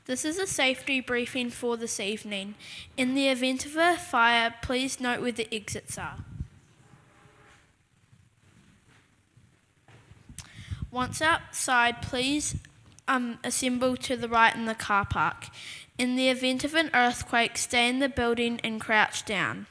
This is a safety briefing for this evening. In the event of a fire, please note where the exits are. Once outside, please assemble to the right in the car park. In the event of an earthquake, stay in the building and crouch down.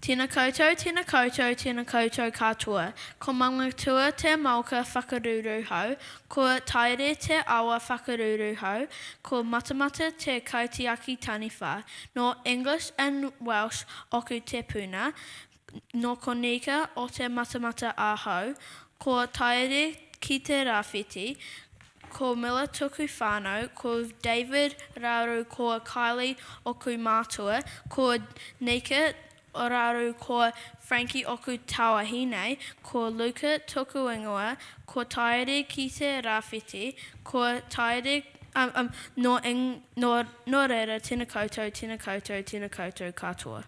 Tēnā koutou, tēnā koutou, tēnā koutou katoa. Ko mangatua te mauka whakaruru hau, ko taere te awa whakaruru hau, ko matamata te kaitiaki taniwha. No English and Welsh oku te puna, no konika o te matamata ahau, ko taere ki te rāwhiti, ko Mila tuku whānau, ko David raru ko Kylie oku mātua, ko Nika Oraru ko Frankie oku tauahine, ko Luka tuku ingoa, ko taere ki te rāwhiti, ko taere no reira tēnā koutou, tēnā koutou, tēnā koutou katoa.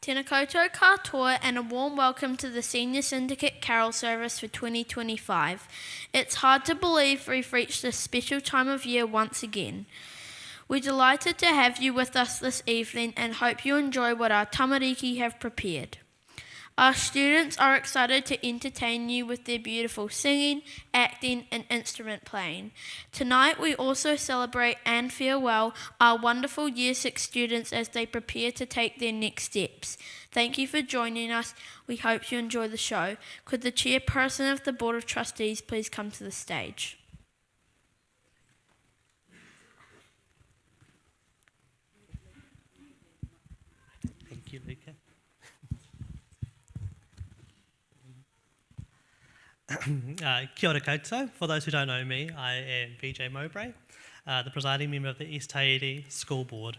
Tēnā koutou katoa and a warm welcome to the Senior Syndicate Carol Service for 2025. It's hard to believe we've reached this special time of year once again. We're delighted to have you with us this evening and hope you enjoy what our tamariki have prepared. Our students are excited to entertain you with their beautiful singing, acting and instrument playing. Tonight we also celebrate and farewell our wonderful Year 6 students as they prepare to take their next steps. Thank you for joining us. We hope you enjoy the show. Could the chairperson of the Board of Trustees please come to the stage? Thank you, Luca. Kia ora koutou. For those who don't know me, I am VJ Mowbray, the presiding member of the East Haiti School Board.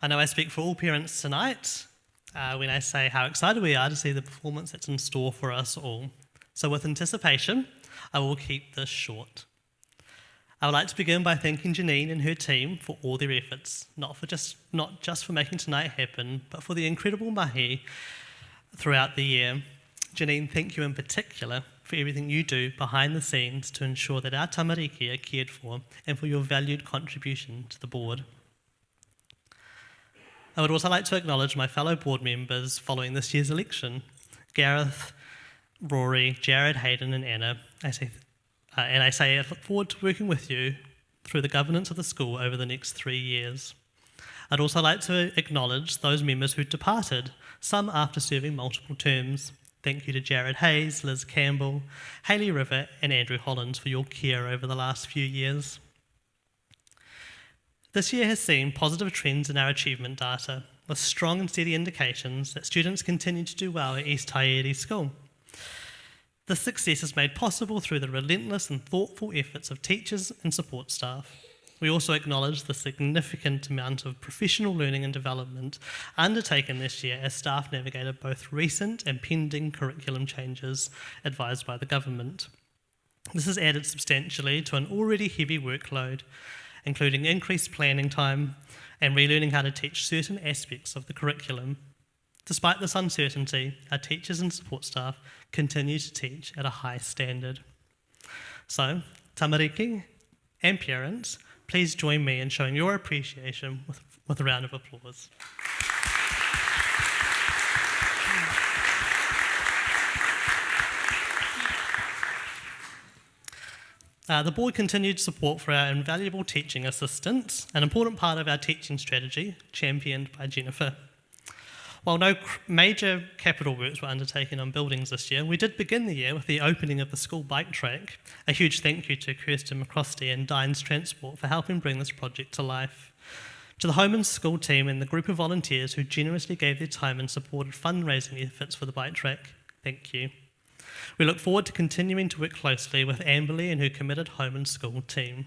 I know I speak for all parents tonight when I say how excited we are to see the performance that's in store for us all. So with anticipation, I will keep this short. I would like to begin by thanking Janine and her team for all their efforts, not just for making tonight happen, but for the incredible mahi throughout the year. Janine, thank you in particular for everything you do behind the scenes to ensure that our tamariki are cared for and for your valued contribution to the board. I would also like to acknowledge my fellow board members following this year's election, Gareth, Rory, Jared, Hayden and Anna. I say I look forward to working with you through the governance of the school over the next 3 years. I'd also like to acknowledge those members who departed, some after serving multiple terms. Thank you to Jared Hayes, Liz Campbell, Hayley River and Andrew Holland for your care over the last few years. This year has seen positive trends in our achievement data, with strong and steady indications that students continue to do well at East Haiti School. This success is made possible through the relentless and thoughtful efforts of teachers and support staff. We also acknowledge the significant amount of professional learning and development undertaken this year as staff navigated both recent and pending curriculum changes advised by the government. This has added substantially to an already heavy workload, including increased planning time and relearning how to teach certain aspects of the curriculum. Despite this uncertainty, our teachers and support staff continue to teach at a high standard. So, tamariki and parents, please join me in showing your appreciation with a round of applause. The board continued support for our invaluable teaching assistants, an important part of our teaching strategy, championed by Jennifer. While no major capital works were undertaken on buildings this year, we did begin the year with the opening of the school bike track. A huge thank you to Kirsten McCrosty and Dines Transport for helping bring this project to life. To the home and school team and the group of volunteers who generously gave their time and supported fundraising efforts for the bike track, thank you. We look forward to continuing to work closely with Amberley and her committed home and school team.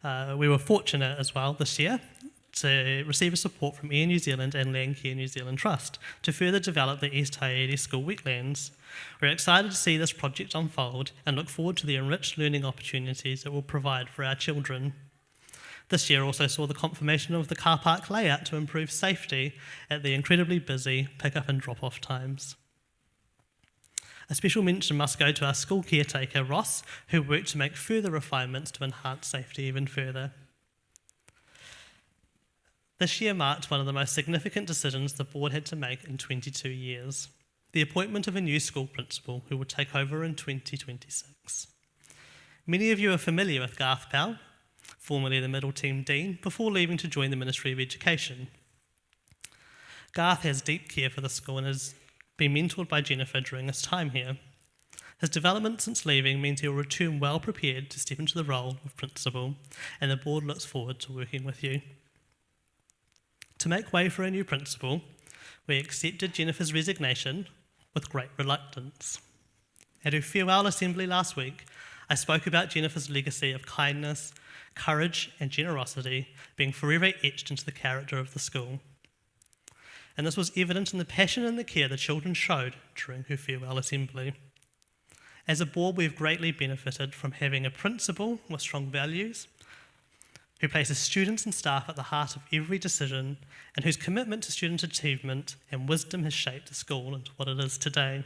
We were fortunate as well this year to receive support from Air New Zealand and Landcare New Zealand Trust to further develop the East Haiti School wetlands. We're excited to see this project unfold and look forward to the enriched learning opportunities it will provide for our children. This year also saw the confirmation of the car park layout to improve safety at the incredibly busy pick-up and drop-off times. A special mention must go to our school caretaker, Ross, who worked to make further refinements to enhance safety even further. This year marked one of the most significant decisions the board had to make in 22 years, the appointment of a new school principal who will take over in 2026. Many of you are familiar with Garth Powell, formerly the Middle Team Dean, before leaving to join the Ministry of Education. Garth has deep care for the school and has been mentored by Jennifer during his time here. His development since leaving means he will return well prepared to step into the role of principal, and the board looks forward to working with you. To make way for a new principal, we accepted Jennifer's resignation with great reluctance. At her farewell assembly last week, I spoke about Jennifer's legacy of kindness, courage and generosity being forever etched into the character of the school. And this was evident in the passion and the care the children showed during her farewell assembly. As a board, we've greatly benefited from having a principal with strong values, who places students and staff at the heart of every decision, and whose commitment to student achievement and wisdom has shaped the school into what it is today.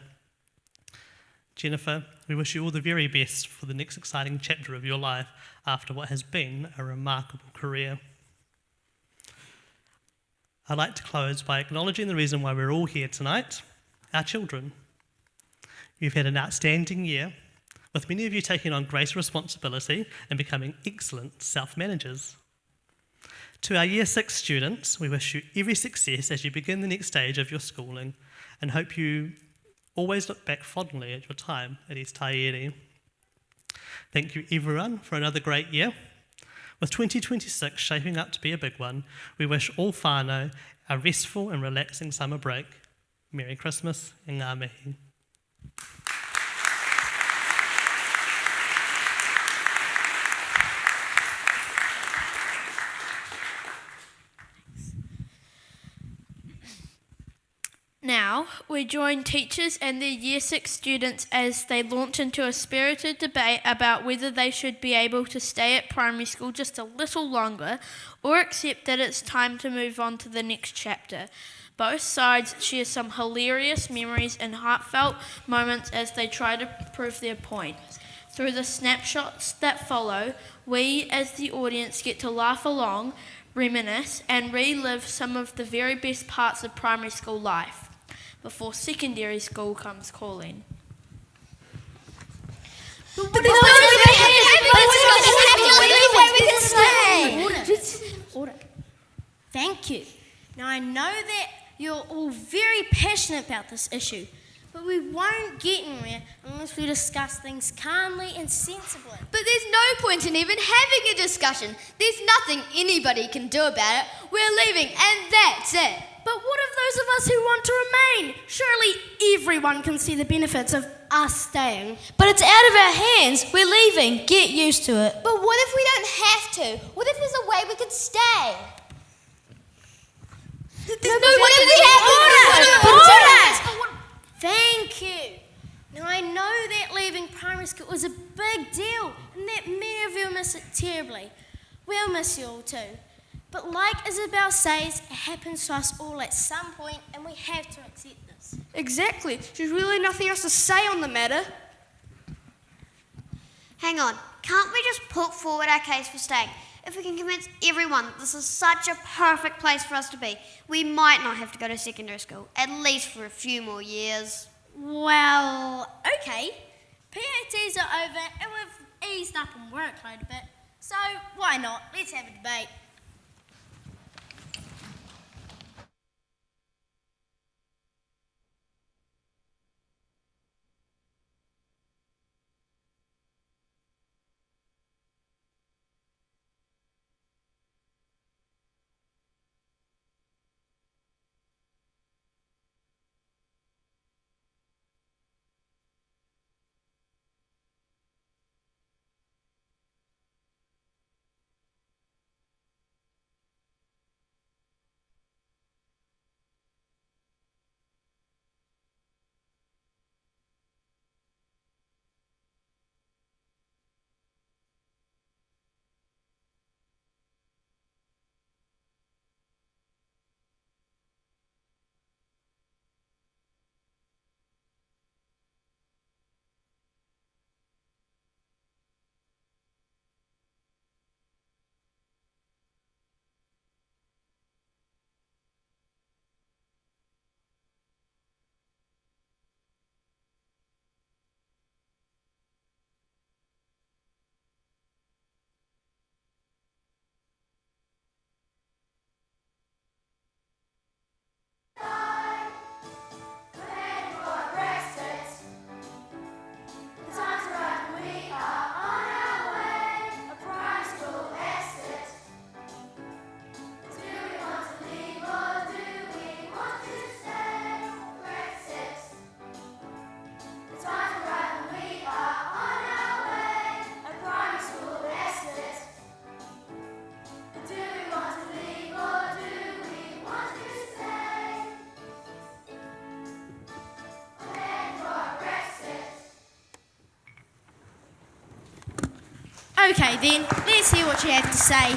Jennifer, we wish you all the very best for the next exciting chapter of your life after what has been a remarkable career. I'd like to close by acknowledging the reason why we're all here tonight, our children. You've had an outstanding year, with many of you taking on greater responsibility and becoming excellent self-managers. To our Year 6 students, we wish you every success as you begin the next stage of your schooling and hope you always look back fondly at your time at East Taieri. Thank you everyone for another great year. With 2026 shaping up to be a big one, we wish all whānau a restful and relaxing summer break. Merry Christmas and ngā mihi. Now, we join teachers and their Year 6 students as they launch into a spirited debate about whether they should be able to stay at primary school just a little longer or accept that it's time to move on to the next chapter. Both sides share some hilarious memories and heartfelt moments as they try to prove their point. Through the snapshots that follow, we as the audience get to laugh along, reminisce, and relive some of the very best parts of primary school life before secondary school comes calling. Order. Thank you. Now I know that you're all very passionate about this issue, but we won't get anywhere unless we discuss things calmly and sensibly. But there's no point in even having a discussion. There's nothing anybody can do about it. We're leaving, and that's it. But what of those of us who want to remain? Surely everyone can see the benefits of us staying. But it's out of our hands. We're leaving. Get used to it. But what if we don't have to? What if there's a way we could stay? Thank you. Now I know that leaving primary school is a big deal and that many of you miss it terribly. We'll miss you all too. But like Isabel says, it happens to us all at some point and we have to accept this. Exactly. There's really nothing else to say on the matter. Hang on, can't we just put forward our case for staying? If we can convince everyone that this is such a perfect place for us to be, we might not have to go to secondary school, at least for a few more years. Well, okay. PATs are over and we've eased up on workload a bit. So why not? Let's have a debate. Okay then, let's hear what you have to say.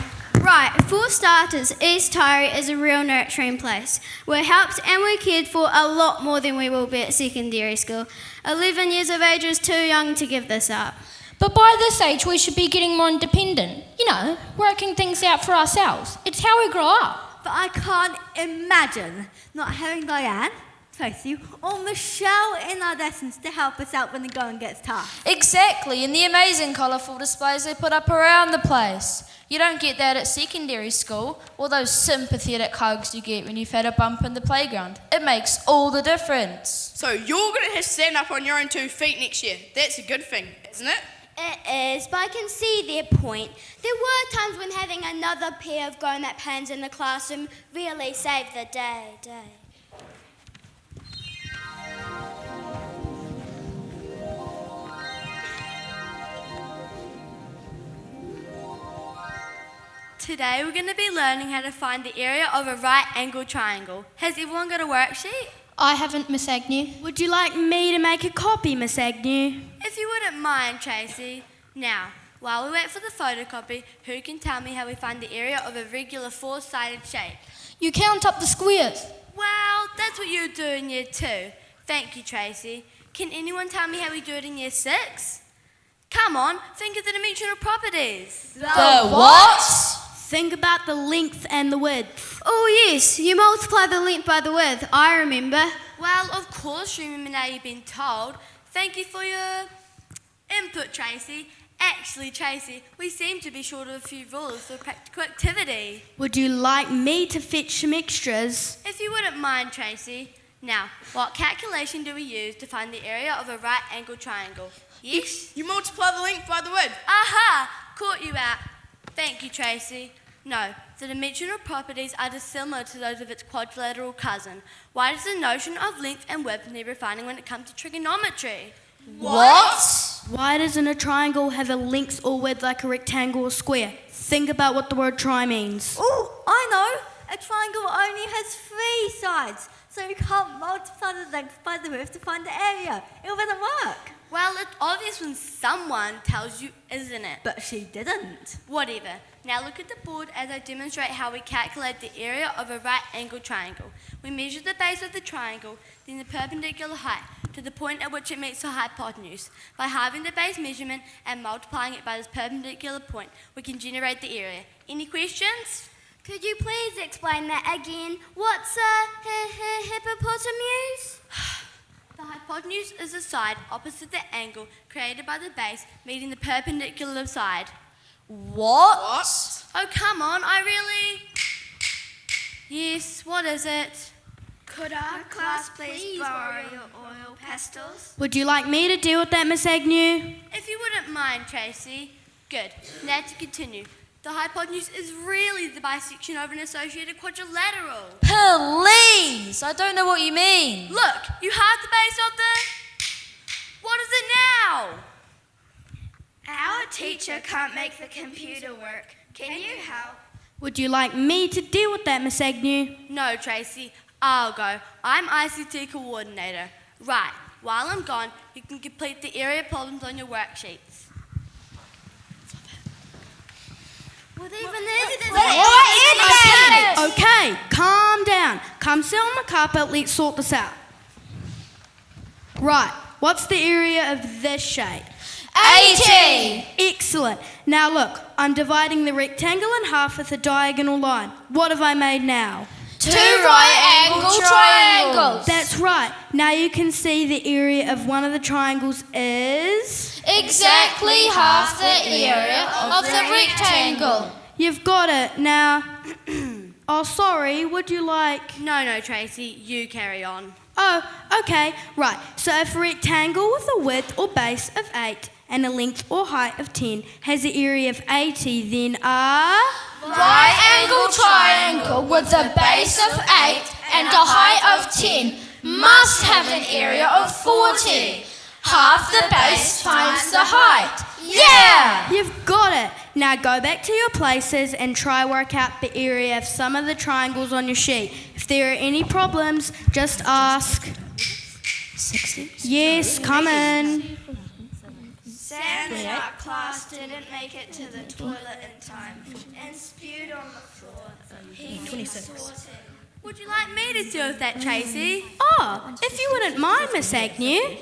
Right, for starters, East Tyree is a real nurturing place. We're helped and we're cared for a lot more than we will be at secondary school. 11 years of age is too young to give this up. But by this age, we should be getting more independent. You know, working things out for ourselves. It's how we grow up. But I can't imagine not having Diane, Tracy, or Michelle in our lessons to help us out when the going gets tough. Exactly, and the amazing colourful displays they put up around the place. You don't get that at secondary school, or those sympathetic hugs you get when you've had a bump in the playground. It makes all the difference. So you're going to have to stand up on your own 2 feet next year. That's a good thing, isn't it? It is, but I can see their point. There were times when having another pair of grown-up hands in the classroom really saved the day. Today we're going to be learning how to find the area of a right-angled triangle. Has everyone got a worksheet? I haven't, Miss Agnew. Would you like me to make a copy, Miss Agnew? If you wouldn't mind, Tracy. Now, while we wait for the photocopy, who can tell me how we find the area of a regular 4-sided shape? You count up the squares. Well, that's what you do in year 2. Thank you, Tracy. Can anyone tell me how we do it in year 6? Come on, think of the dimensional properties. The what? Think about the length and the width. Oh yes, you multiply the length by the width, I remember. Well, of course you remember now you've been told. Thank you for your input, Tracy. Actually, Tracy, we seem to be short of a few rules for practical activity. Would you like me to fetch some extras? If you wouldn't mind, Tracy. Now, what calculation do we use to find the area of a right-angled triangle? Yes? You multiply the length by the width. Aha! Caught you out. Thank you, Tracy. No, the dimensional properties are dissimilar to those of its quadrilateral cousin. Why does the notion of length and width need refining when it comes to trigonometry? What? Why doesn't a triangle have a length or width like a rectangle or square? Think about what the word tri means. Oh, I know. A triangle only has 3 sides, so you can't multiply the length by the width to find the area. It wouldn't work. Well, it's obvious when someone tells you, isn't it? But she didn't. Whatever. Now look at the board as I demonstrate how we calculate the area of a right-angled triangle. We measure the base of the triangle, then the perpendicular height, to the point at which it meets the hypotenuse. By halving the base measurement and multiplying it by this perpendicular point, we can generate the area. Any questions? Could you please explain that again? What's a hippopotamus? The hypotenuse is the side opposite the angle created by the base meeting the perpendicular side. What? Oh, come on, I really... Yes, what is it? Could our class please borrow your oil pastels? Would you like me to deal with that, Miss Agnew? If you wouldn't mind, Tracy. Good. Now to continue. The hypotenuse is really the bisection of an associated quadrilateral. Please! I don't know what you mean. Look, you halve the base of the... What is it now? Our teacher can't make the computer work. Can you help? Would you like me to deal with that, Miss Agnew? No, Tracy. I'll go. I'm ICT coordinator. Right. While I'm gone, you can complete the area problems on your worksheets. Okay, calm down. Come sit on the carpet, let's sort this out. Right, what's the area of this shape? 80! Excellent. Now look, I'm dividing the rectangle in half with a diagonal line. What have I made now? 2 right-angled triangles. That's right. Now you can see the area of one of the triangles is... Exactly half the area of the rectangle. You've got it. Now... Oh, sorry, would you like... No, Tracy, you carry on. Oh, okay, right. So if a rectangle with a width or base of 8 and a length or height of 10 has an area of 80, then a... Right-angled triangle with a base of 8 and a height of 10 must have an area of 40. Half the base times the height. Yeah! You've got it. Now go back to your places and try work out the area of some of the triangles on your sheet. If there are any problems, just ask. 60? Yes, come in. 7, Sam in our class didn't make it to the toilet in time and spewed on the floor. He 26. Would you like me to deal with that, Tracy? Oh, if you wouldn't mind, Miss Agnew.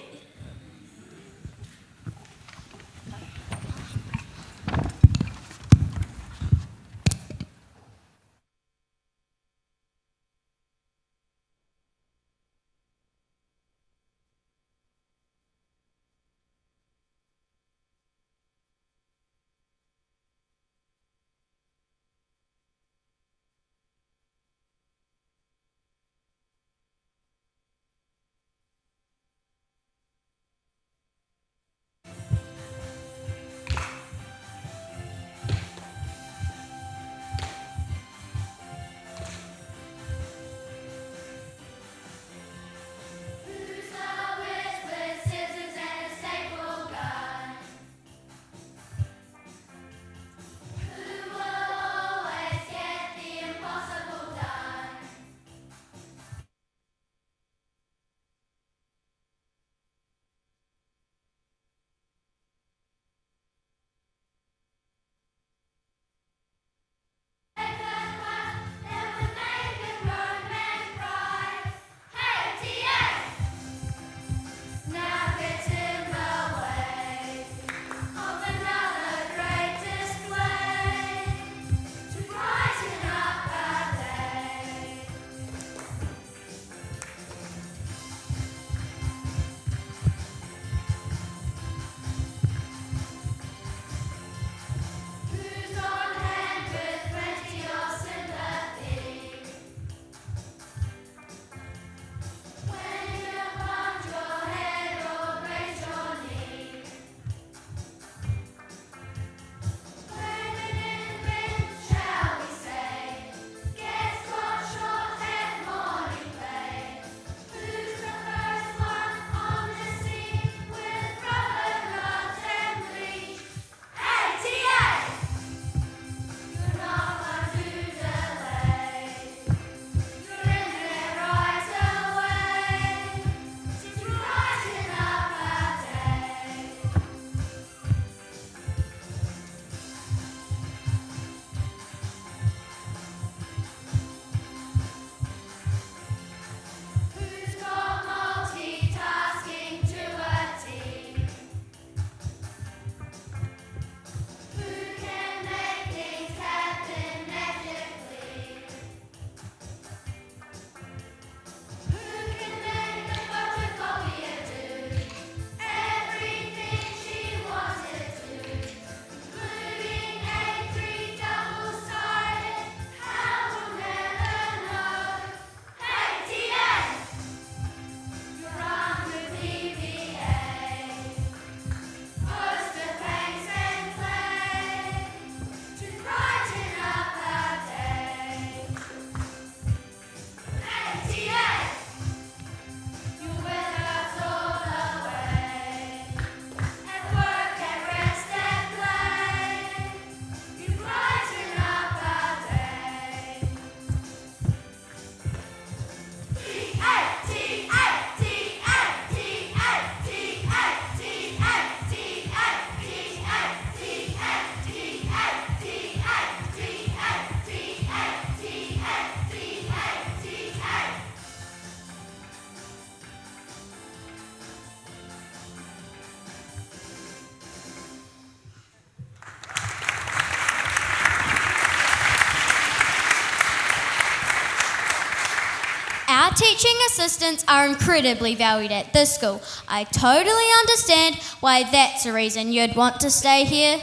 Our teaching assistants are incredibly valued at this school. I totally understand why that's a reason you'd want to stay here.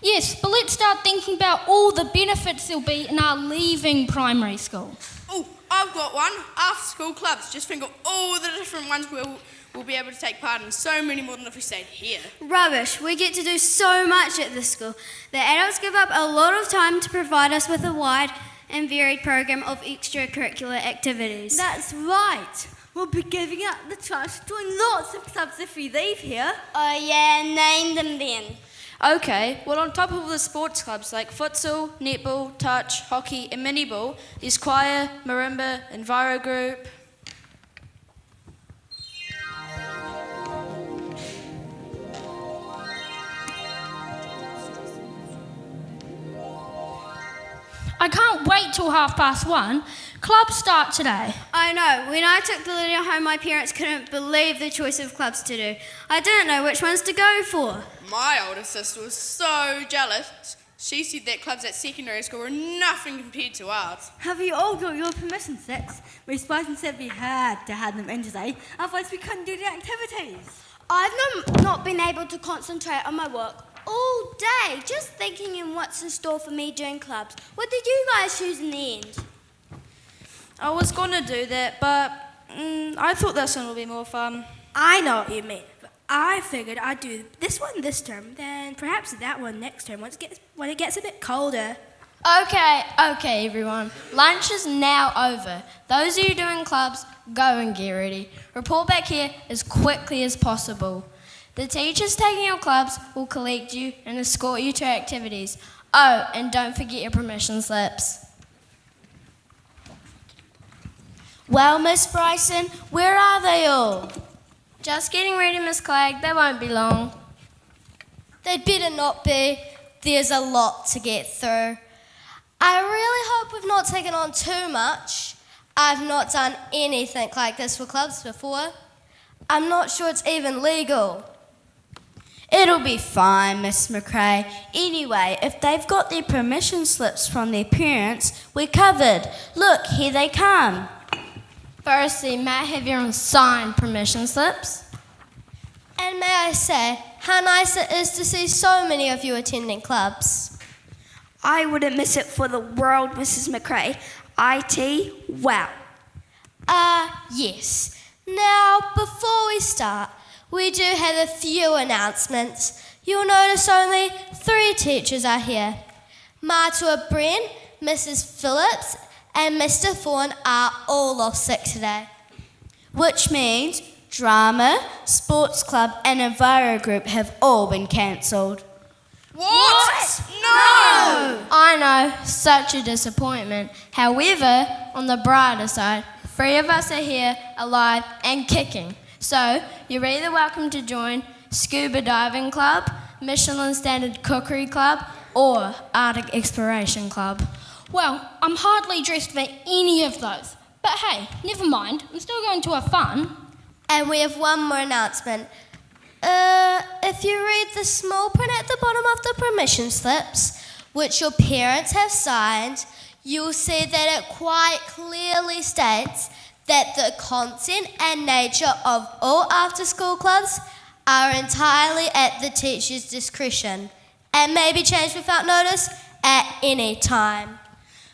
Yes, but let's start thinking about all the benefits there'll be in our leaving primary school. Oh, I've got one. After school clubs. Just think of all the different ones we'll be able to take part in. So many more than if we stayed here. Rubbish. We get to do so much at this school. The adults give up a lot of time to provide us with a wide and varied program of extracurricular activities. That's right. We'll be giving up the chance to join lots of clubs if we leave here. Oh yeah, name them then. Okay, well on top of the sports clubs like futsal, netball, touch, hockey and mini ball, there's choir, marimba, enviro group. I can't wait till 1:30. Clubs start today. I know. When I took the letter home, my parents couldn't believe the choice of clubs to do. I didn't know which ones to go for. My older sister was so jealous. She said that clubs at secondary school were nothing compared to ours. Have you all got your permission slips? My Spice said we had to have them in today, otherwise we couldn't do the activities. I've not been able to concentrate on my work all day, just thinking in what's in store for me during clubs. What did you guys choose in the end? I was going to do that, but I thought this one would be more fun. I know what you mean. But I figured I'd do this one this term, then perhaps that one next term when it gets a bit colder. Okay, everyone. Lunch is now over. Those of you doing clubs, go and get ready. Report back here as quickly as possible. The teachers taking your clubs will collect you and escort you to activities. Oh, and don't forget your permission slips. Well, Miss Bryson, where are they all? Just getting ready, Miss Clegg. They won't be long. They'd better not be. There's a lot to get through. I really hope we've not taken on too much. I've not done anything like this for clubs before. I'm not sure it's even legal. It'll be fine, Miss McRae. Anyway, if they've got their permission slips from their parents, we're covered. Look, here they come. Firstly, may I have your signed permission slips? And may I say, how nice it is to see so many of you attending clubs. I wouldn't miss it for the world, Mrs. McRae. IT, wow. Yes. Now, before we start, we do have a few announcements. You'll notice only 3 teachers are here. Matua Bren, Mrs. Phillips, and Mr. Thorne are all off sick today. Which means drama, sports club and Enviro group have all been cancelled. What? No! I know, such a disappointment. However, on the brighter side, 3 of us are here, alive and kicking. So, you're either welcome to join Scuba Diving Club, Michelin Standard Cookery Club, or Arctic Exploration Club. Well, I'm hardly dressed for any of those. But hey, never mind. I'm still going to have fun. And we have one more announcement. If you read the small print at the bottom of the permission slips, which your parents have signed, you'll see that it quite clearly states that the content and nature of all after-school clubs are entirely at the teacher's discretion and may be changed without notice at any time.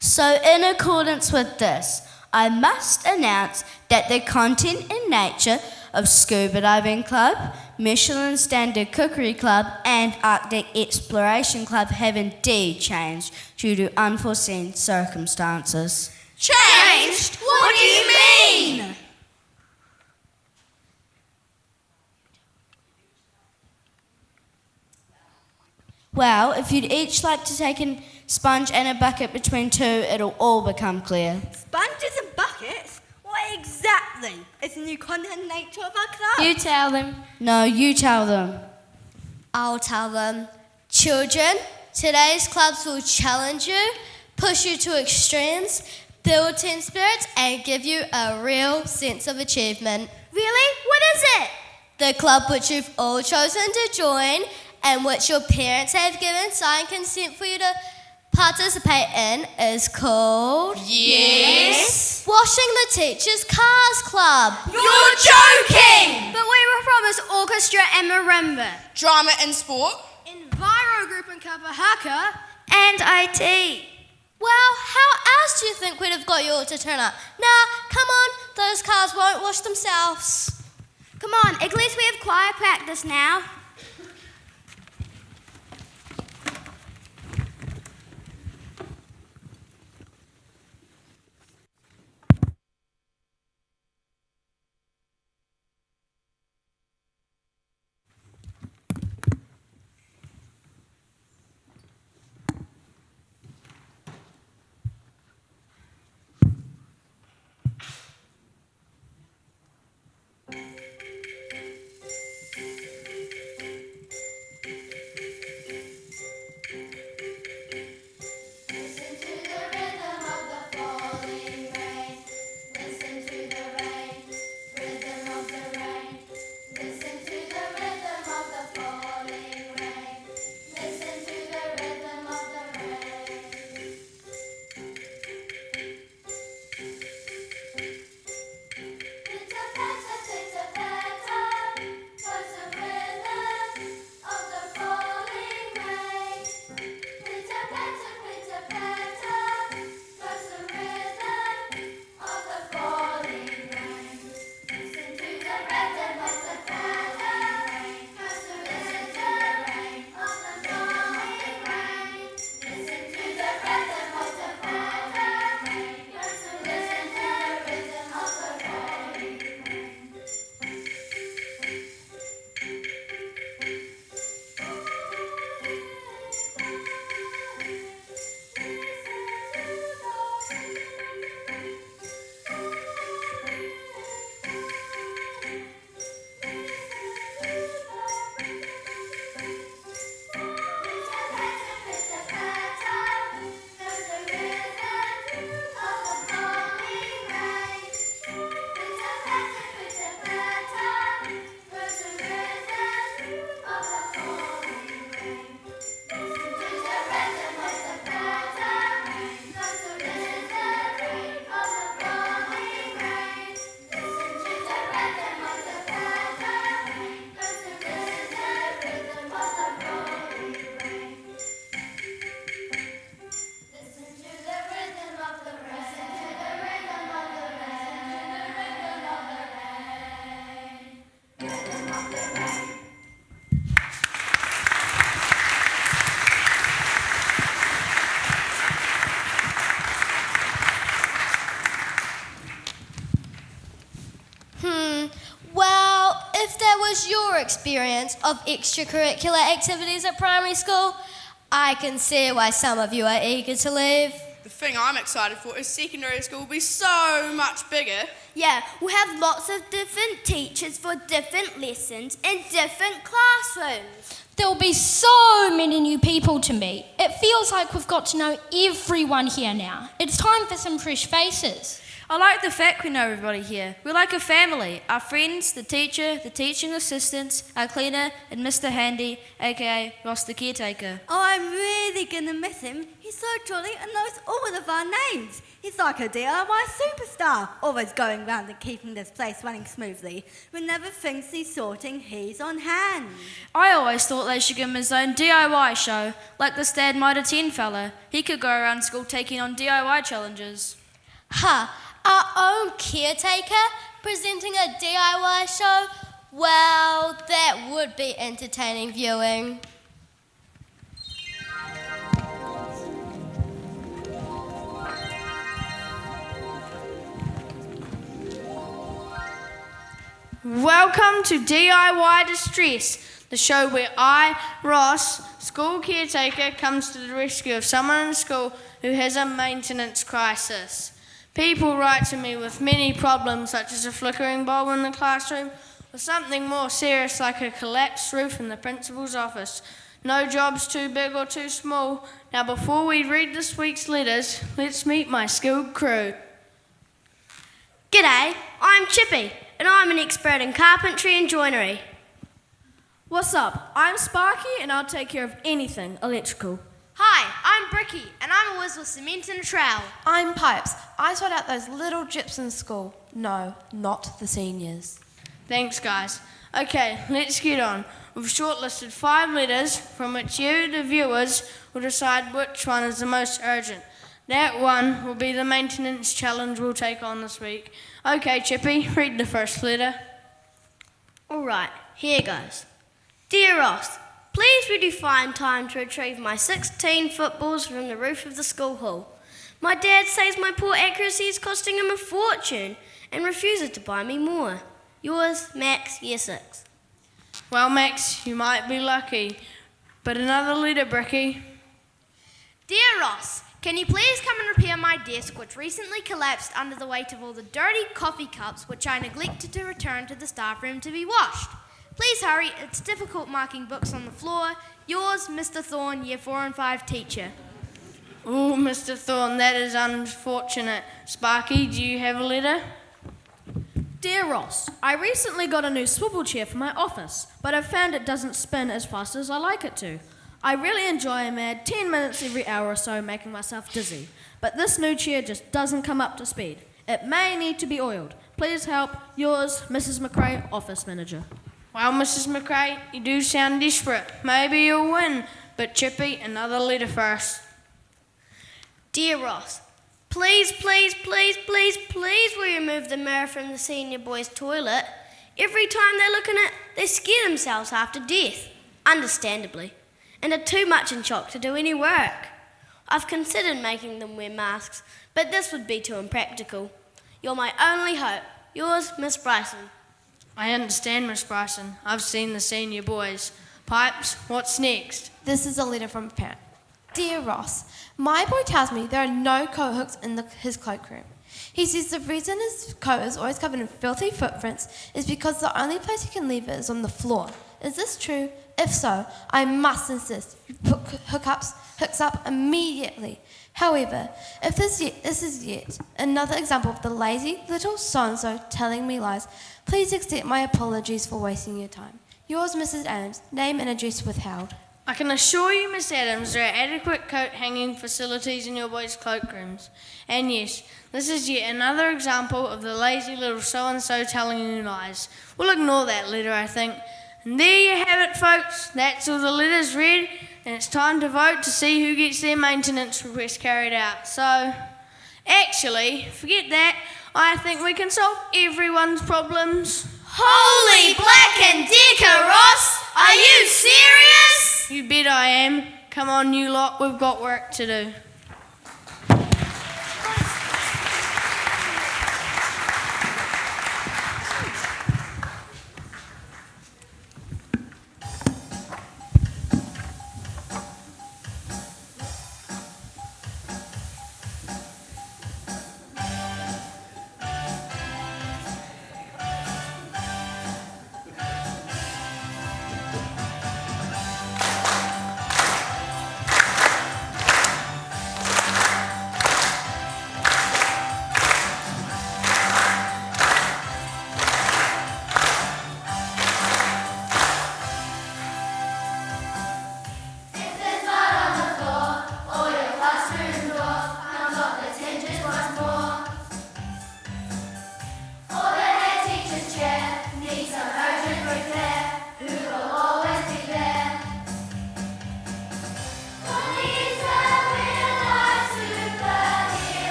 So in accordance with this, I must announce that the content and nature of Scuba Diving Club, Michelin Standard Cookery Club and Arctic Exploration Club have indeed changed due to unforeseen circumstances. Changed? What do you mean? Well, if you'd each like to take a sponge and a bucket between 2, it'll all become clear. Sponges and buckets? What exactly is the new content and nature of our club? You tell them. No, you tell them. I'll tell them. Children, today's clubs will challenge you, push you to extremes, build team spirits, and give you a real sense of achievement. Really? What is it? The club which you've all chosen to join and which your parents have given signed consent for you to participate in is called... Yes? Washing the Teachers' Cars Club. You're joking! But we were promised orchestra and marimba. Drama and sport? Enviro group and Kapahaka. And IT. Well, how else do you think we'd have got you all to turn up? Nah, come on, those cars won't wash themselves. Come on, at least we have choir practice now. experience of extracurricular activities at primary school, I can see why some of you are eager to leave. The thing I'm excited for is secondary school will be so much bigger. Yeah, we'll have lots of different teachers for different lessons in different classrooms. There'll be so many new people to meet. It feels like we've got to know everyone here now. It's time for some fresh faces. I like the fact we know everybody here. We're like a family. Our friends, the teacher, the teaching assistants, our cleaner, and Mr. Handy, aka Ross the caretaker. Oh, I'm really gonna miss him. He's so jolly and knows all of our names. He's like a DIY superstar, always going round and keeping this place running smoothly. Whenever things need sorting, he's on hand. I always thought they should give him his own DIY show, like the Stad Mitre 10 fella. He could go around school taking on DIY challenges. Ha! Our own caretaker presenting a DIY show? Well, that would be entertaining viewing. Welcome to DIY Distress, the show where I, Ross, school caretaker, comes to the rescue of someone in school who has a maintenance crisis. People write to me with many problems, such as a flickering bulb in the classroom, or something more serious like a collapsed roof in the principal's office. No job's too big or too small. Now, before we read this week's letters, let's meet my skilled crew. G'day, I'm Chippy, and I'm an expert in carpentry and joinery. What's up? I'm Sparky, and I'll take care of anything electrical. Hi, I'm Bricky, and I'm a whiz with cement and a trowel. I'm Pipes. I sort out those little gyps in school. No, not the seniors. Thanks, guys. Okay, let's get on. We've shortlisted 5 letters from which you, the viewers, will decide which one is the most urgent. That one will be the maintenance challenge we'll take on this week. Okay, Chippy, read the first letter. All right, here goes. Dear Ross, please would you find time to retrieve my 16 footballs from the roof of the school hall? My dad says my poor accuracy is costing him a fortune and refuses to buy me more. Yours, Max, Year 6. Well, Max, you might be lucky. But another letter, Bricky. Dear Ross, can you please come and repair my desk, which recently collapsed under the weight of all the dirty coffee cups which I neglected to return to the staff room to be washed? Please hurry, it's difficult marking books on the floor. Yours, Mr. Thorne, Year 4 and 5 teacher. Oh, Mr. Thorne, that is unfortunate. Sparky, do you have a letter? Dear Ross, I recently got a new swivel chair for my office, but I've found it doesn't spin as fast as I like it to. I really enjoy a mad 10 minutes every hour or so making myself dizzy, but this new chair just doesn't come up to speed. It may need to be oiled. Please help. Yours, Mrs. McRae, Office Manager. Well, Mrs. McRae, you do sound desperate. Maybe you'll win. But Chippy, another letter first. Dear Ross, please, please, please, please, please will you remove the mirror from the senior boys' toilet? Every time they look in it, they scare themselves half to death, understandably, and are too much in shock to do any work. I've considered making them wear masks, but this would be too impractical. You're my only hope. Yours, Miss Bryson. I understand, Miss Bryson. I've seen the senior boys. Pipes, what's next? This is a letter from a parent. Dear Ross, my boy tells me there are no coat hooks in his cloakroom. He says the reason his coat is always covered in filthy footprints is because the only place he can leave it is on the floor. Is this true? If so, I must insist you put hooks up immediately. However, if this is yet another example of the lazy little so-and-so telling me lies, please accept my apologies for wasting your time. Yours, Mrs. Adams, name and address withheld. I can assure you, Miss Adams, there are adequate coat-hanging facilities in your boys' cloakrooms. And yes, this is yet another example of the lazy little so-and-so telling you lies. We'll ignore that letter, I think. And there you have it, folks. That's all the letters read, and it's time to vote to see who gets their maintenance request carried out. So, actually, forget that. I think we can solve everyone's problems. Holy Black and Decker, Ross! Are you serious? You bet I am. Come on, you lot, we've got work to do.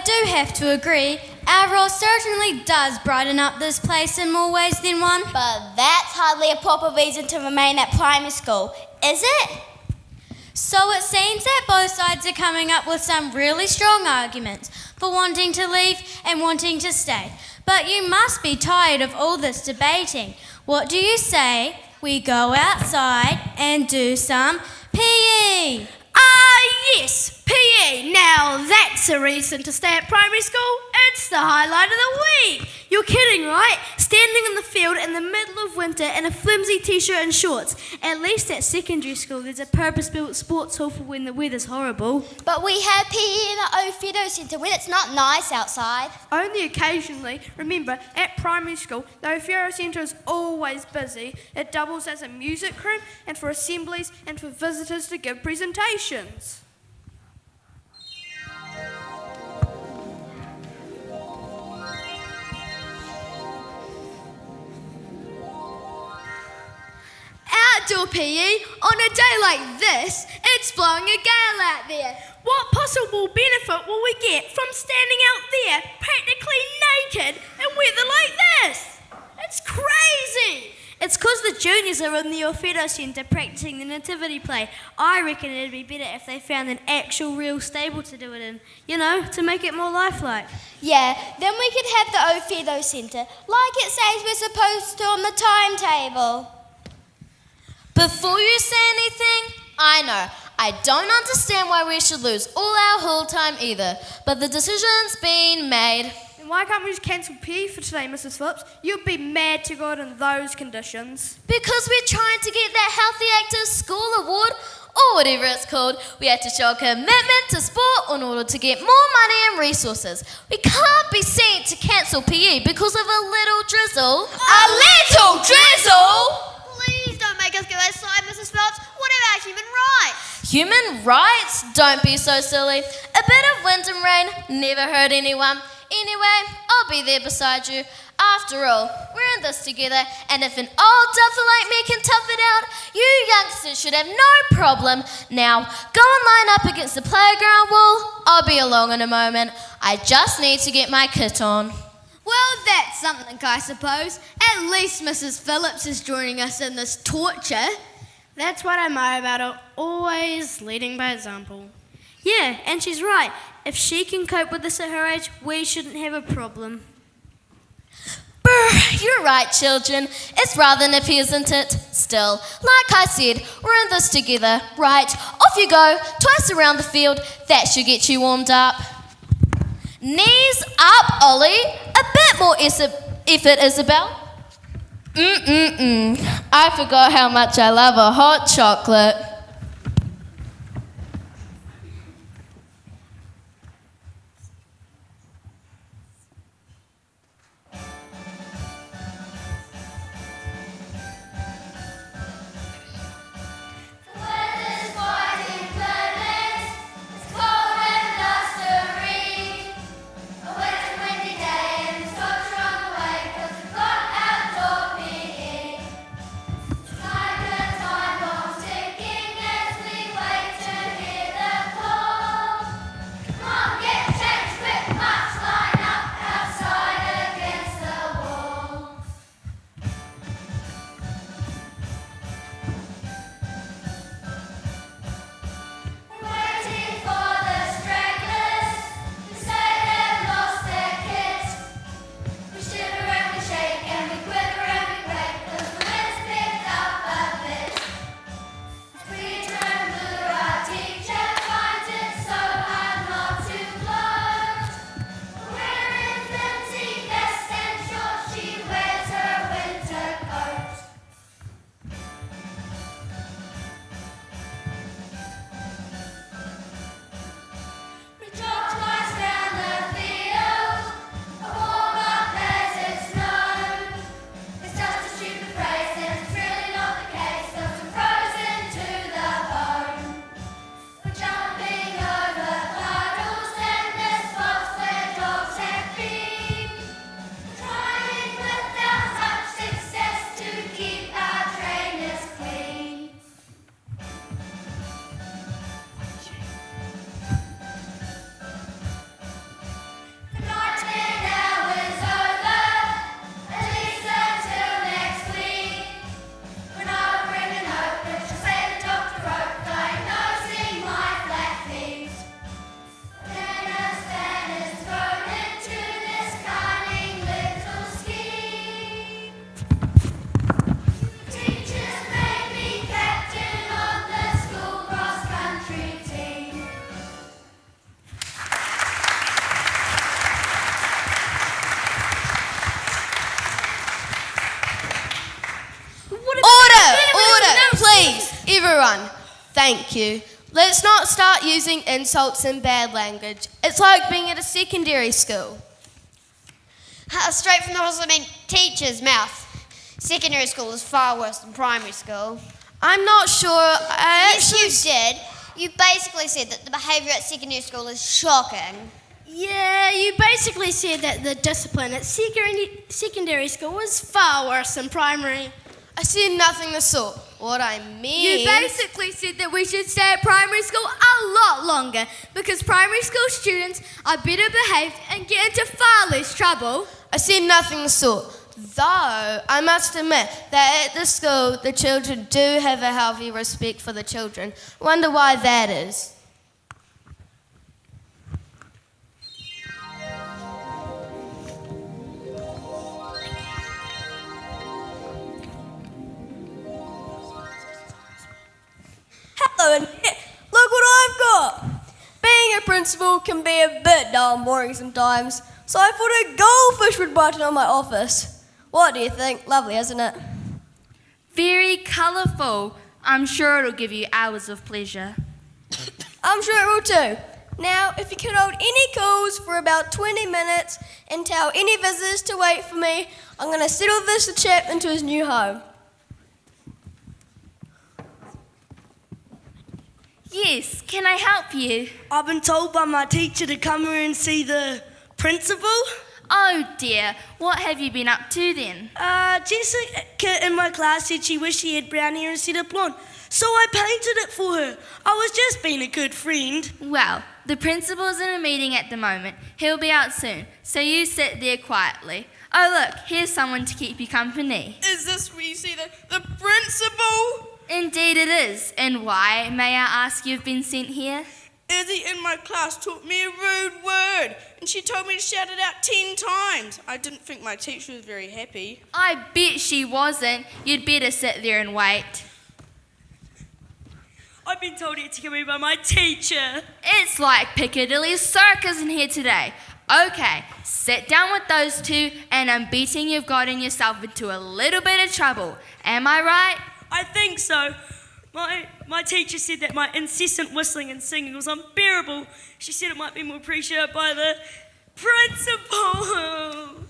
do have to agree, our Ross certainly does brighten up this place in more ways than one. But that's hardly a proper reason to remain at primary school, is it? So it seems that both sides are coming up with some really strong arguments for wanting to leave and wanting to stay. But you must be tired of all this debating. What do you say we go outside and do some PE? Yes, PE. Now that's a reason to stay at primary school. It's the highlight of the week. You're kidding, right? Standing in the field in the middle of winter in a flimsy t-shirt and shorts. At least at secondary school there's a purpose-built sports hall for when the weather's horrible. But we have PE in the O'Fido Centre when it's not nice outside. Only occasionally. Remember, at primary school, the O'Fido Centre is always busy. It doubles as a music room and for assemblies and for visitors to give presentations. Outdoor PE? On a day like this, it's blowing a gale out there. What possible benefit will we get from standing out there practically naked in weather like this? It's crazy! It's because the juniors are in the O'Fido Centre practicing the nativity play. I reckon it'd be better if they found an actual real stable to do it in. You know, to make it more lifelike. Yeah, then we could have the O'Fido Centre, like it says we're supposed to on the timetable. Before you say anything, I know. I don't understand why we should lose all our hall time either, but the decision's been made. Then why can't we just cancel PE for today, Mrs. Phillips? You'd be mad to go out in those conditions. Because we're trying to get that Healthy Active School Award, or whatever it's called. We had to show a commitment to sport in order to get more money and resources. We can't be seen to cancel PE because of a little drizzle. A little drizzle? Please don't make us go outside, Mrs. Phelps. What about human rights? Human rights? Don't be so silly. A bit of wind and rain never hurt anyone. Anyway, I'll be there beside you. After all, we're in this together, and if an old duffer like me can tough it out, you youngsters should have no problem. Now, go and line up against the playground wall. I'll be along in a moment. I just need to get my kit on. Well, that's something, I suppose. At least Mrs. Phillips is joining us in this torture. That's what I admire about her, always leading by example. Yeah, and she's right. If she can cope with this at her age, we shouldn't have a problem. Brr, you're right, children. It's rather nippy, isn't it? Still, like I said, we're in this together. Right, off you go, twice around the field. That should get you warmed up. Knees up, Ollie. A bit more effort, Isabel. I forgot how much I love a hot chocolate. Time bomb ticking. Everyone, thank you. Let's not start using insults and bad language. It's like being at a secondary school. Straight from the horse's teacher's mouth. Secondary school is far worse than primary school. I'm not sure. Yes, you did. You basically said that the behaviour at secondary school is shocking. Yeah, you basically said that the discipline at secondary school was far worse than primary. I said nothing the sort. What I mean... You basically said that we should stay at primary school a lot longer because primary school students are better behaved and get into far less trouble. I said nothing the sort. Though, I must admit that at the school, the children do have a healthy respect for the children. Wonder why that is. Hello, Annette. Look what I've got. Being a principal can be a bit dull and boring sometimes, so I thought a goldfish would brighten up my office. What do you think? Lovely, isn't it? Very colourful. I'm sure it'll give you hours of pleasure. I'm sure it will too. Now, if you could hold any calls for about 20 minutes and tell any visitors to wait for me, I'm going to settle this chap into his new home. Yes, can I help you? I've been told by my teacher to come here and see the principal. Oh dear, what have you been up to then? Jessica in my class said she wished she had brown hair instead of blonde, so I painted it for her. I was just being a good friend. Well, the principal's in a meeting at the moment. He'll be out soon, so you sit there quietly. Oh look, here's someone to keep you company. Is this where you see the principal? Indeed it is. And why, may I ask, you've been sent here? Izzy in my class taught me a rude word, and she told me to shout it out 10 times. I didn't think my teacher was very happy. I bet she wasn't. You'd better sit there and wait. I've been told it to come here by my teacher. It's like Piccadilly Circus in here today. Okay, sit down with those two, and I'm betting you've gotten yourself into a little bit of trouble. Am I right? I think so. My teacher said that my incessant whistling and singing was unbearable. She said it might be more appreciated by the principal.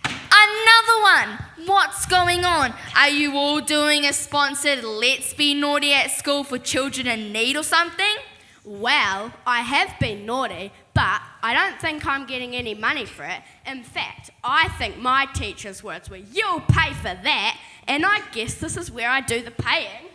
Another one! What's going on? Are you all doing a sponsored Let's Be Naughty at School for Children in Need or something? Well, I have been naughty, but I don't think I'm getting any money for it. In fact, I think my teacher's words were, "You'll pay for that," and I guess this is where I do the paying.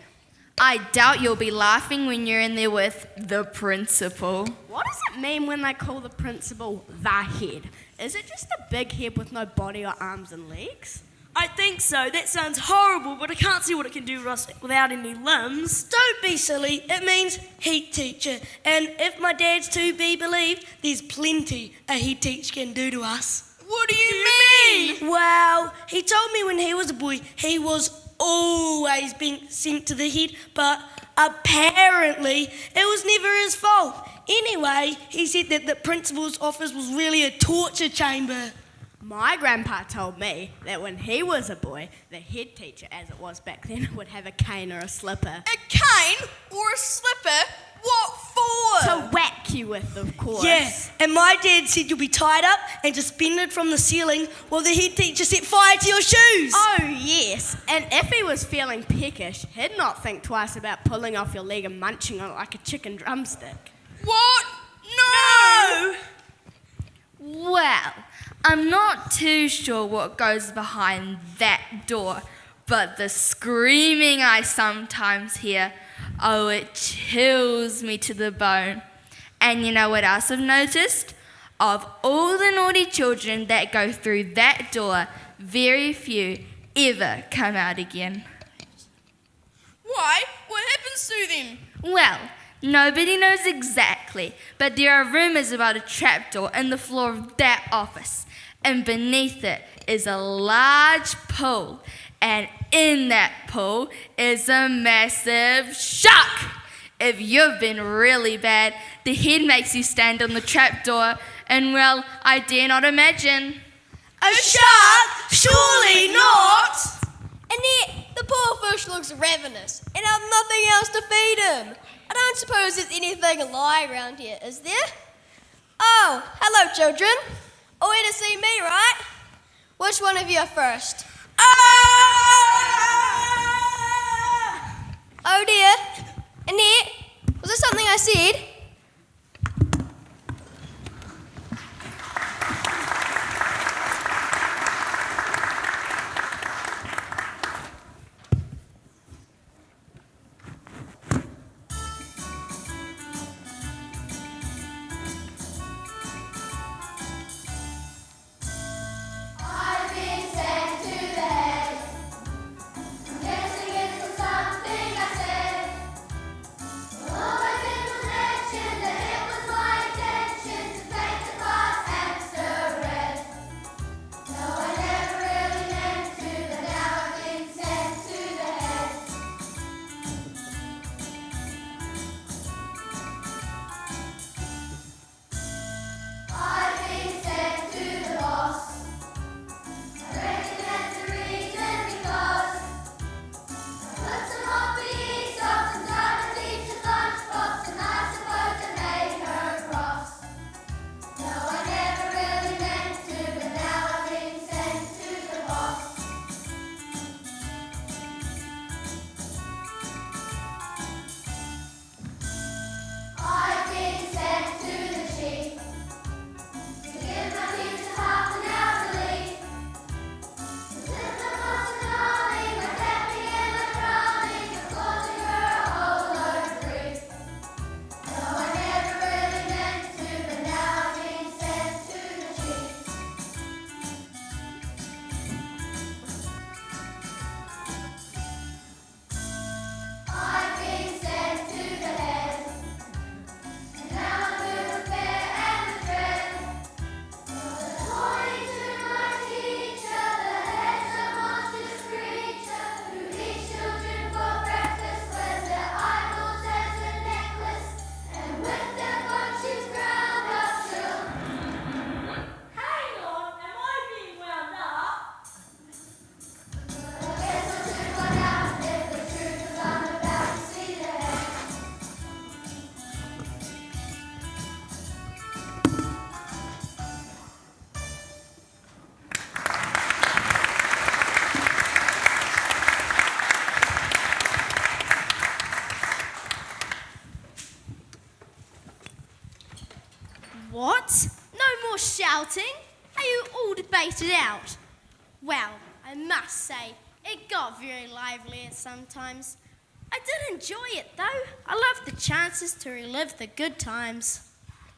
I doubt you'll be laughing when you're in there with the principal. What does it mean when they call the principal the head? Is it just a big head with no body or arms and legs? I think so. That sounds horrible, but I can't see what it can do without any limbs. Don't be silly. It means head teacher. And if my dad's to be believed, there's plenty a head teacher can do to us. What do you mean? Well, he told me when he was a boy, he was always being sent to the head, but apparently it was never his fault. Anyway, he said that the principal's office was really a torture chamber. My grandpa told me that when he was a boy, the head teacher, as it was back then, would have a cane or a slipper. A cane or a slipper? What for? To whack you with, of course. Yeah, and my dad said you'll be tied up and suspended from the ceiling while the head teacher set fire to your shoes. Oh, yes. And if he was feeling peckish, he'd not think twice about pulling off your leg and munching on it like a chicken drumstick. What? No! Well, I'm not too sure what goes behind that door, but the screaming I sometimes hear, oh, it chills me to the bone. And you know what else I've noticed? Of all the naughty children that go through that door, very few ever come out again. Why? What happens to them? Well, nobody knows exactly, but there are rumours about a trapdoor in the floor of that office, and beneath it is a large pool, and in that pool is a massive shark. If you've been really bad, the head makes you stand on the trapdoor, and well, I dare not imagine. A shark? Surely not! Annette, the poor fish looks ravenous and I've nothing else to feed him. I don't suppose there's anything alive around here, is there? Oh, hello, children. All here to see me, right? Which one of you are first? Oh dear. Annette, was there something I said? What? No more shouting? Are you all debated out? Well, I must say, it got very lively at sometimes. I did enjoy it though. I love the chances to relive the good times.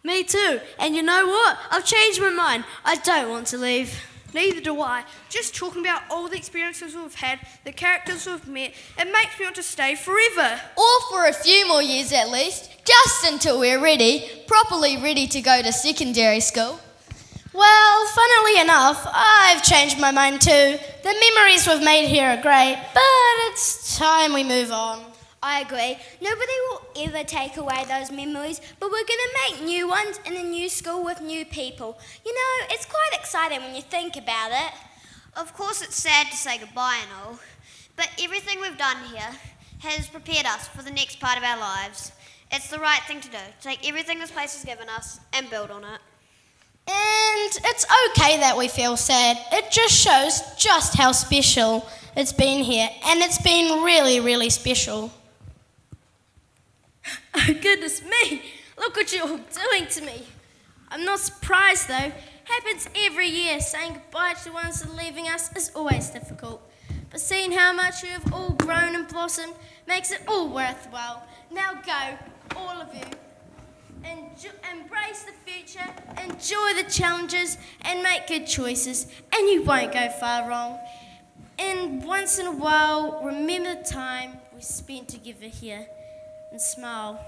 Me too. And you know what? I've changed my mind. I don't want to leave. Neither do I. Just talking about all the experiences we've had, the characters we've met, it makes me want to stay forever. Or for a few more years at least, just until we're properly ready to go to secondary school. Well, funnily enough, I've changed my mind too. The memories we've made here are great, but it's time we move on. I agree. Nobody will ever take away those memories, but we're going to make new ones in a new school with new people. You know, it's quite exciting when you think about it. Of course, it's sad to say goodbye and all, but everything we've done here has prepared us for the next part of our lives. It's the right thing to do, to take everything this place has given us and build on it. And it's okay that we feel sad. It just shows just how special it's been here, and it's been really, really special. Oh, goodness me. Look what you're all doing to me. I'm not surprised, though. Happens every year. Saying goodbye to the ones that are leaving us is always difficult. But seeing how much you have all grown and blossomed makes it all worthwhile. Now go, all of you. Embrace the future, enjoy the challenges, and make good choices, and you won't go far wrong. And once in a while, remember the time we spent together here, and smile.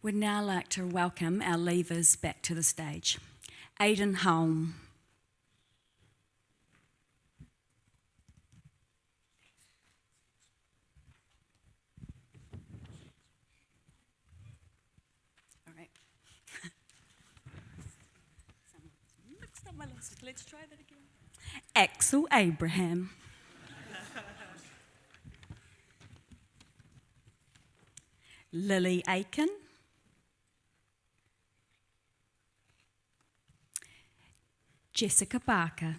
We'd now like to welcome our leavers back to the stage. Aidan Holm. All right. Mixed up my list. Let's try that again. Axel Abraham. Lily Aiken. Jessica Barker.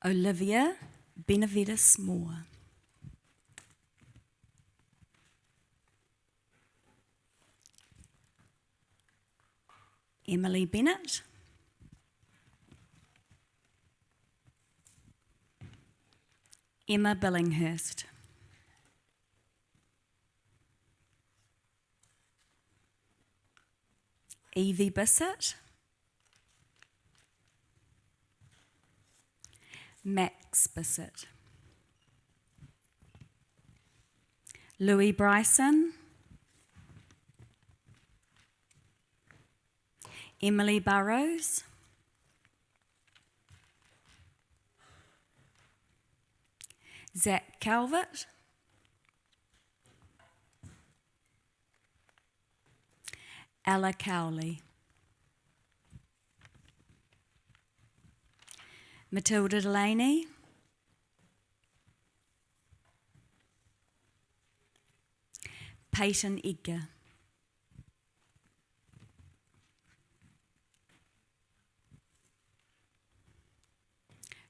Olivia Benavides Moore. Emily Bennett. Emma Billinghurst. Evie Bissett. Max Bissett. Louis Bryson. Emily Burrows. Zach Calvert. Ella Cowley. Matilda Delaney. Peyton Edgar.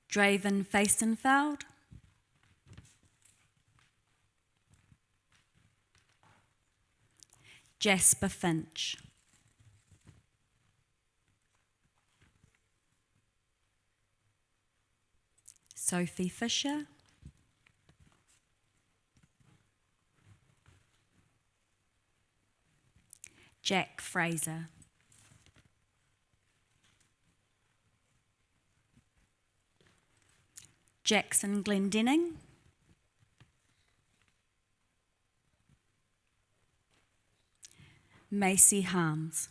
Draven Feistenfeld. Jasper Finch. Sophie Fisher. Jack Fraser. Jackson Glendenning. Macy Harms.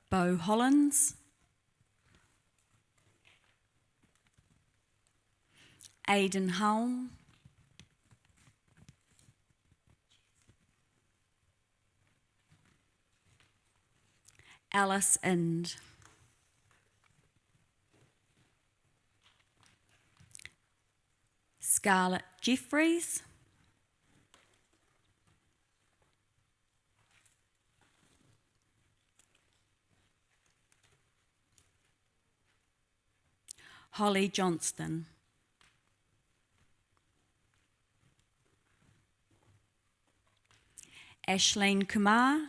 Bo Hollins. Aidan Holm. Alice Ind. Scarlett Jeffries. Holly Johnston. Ashleen Kumar.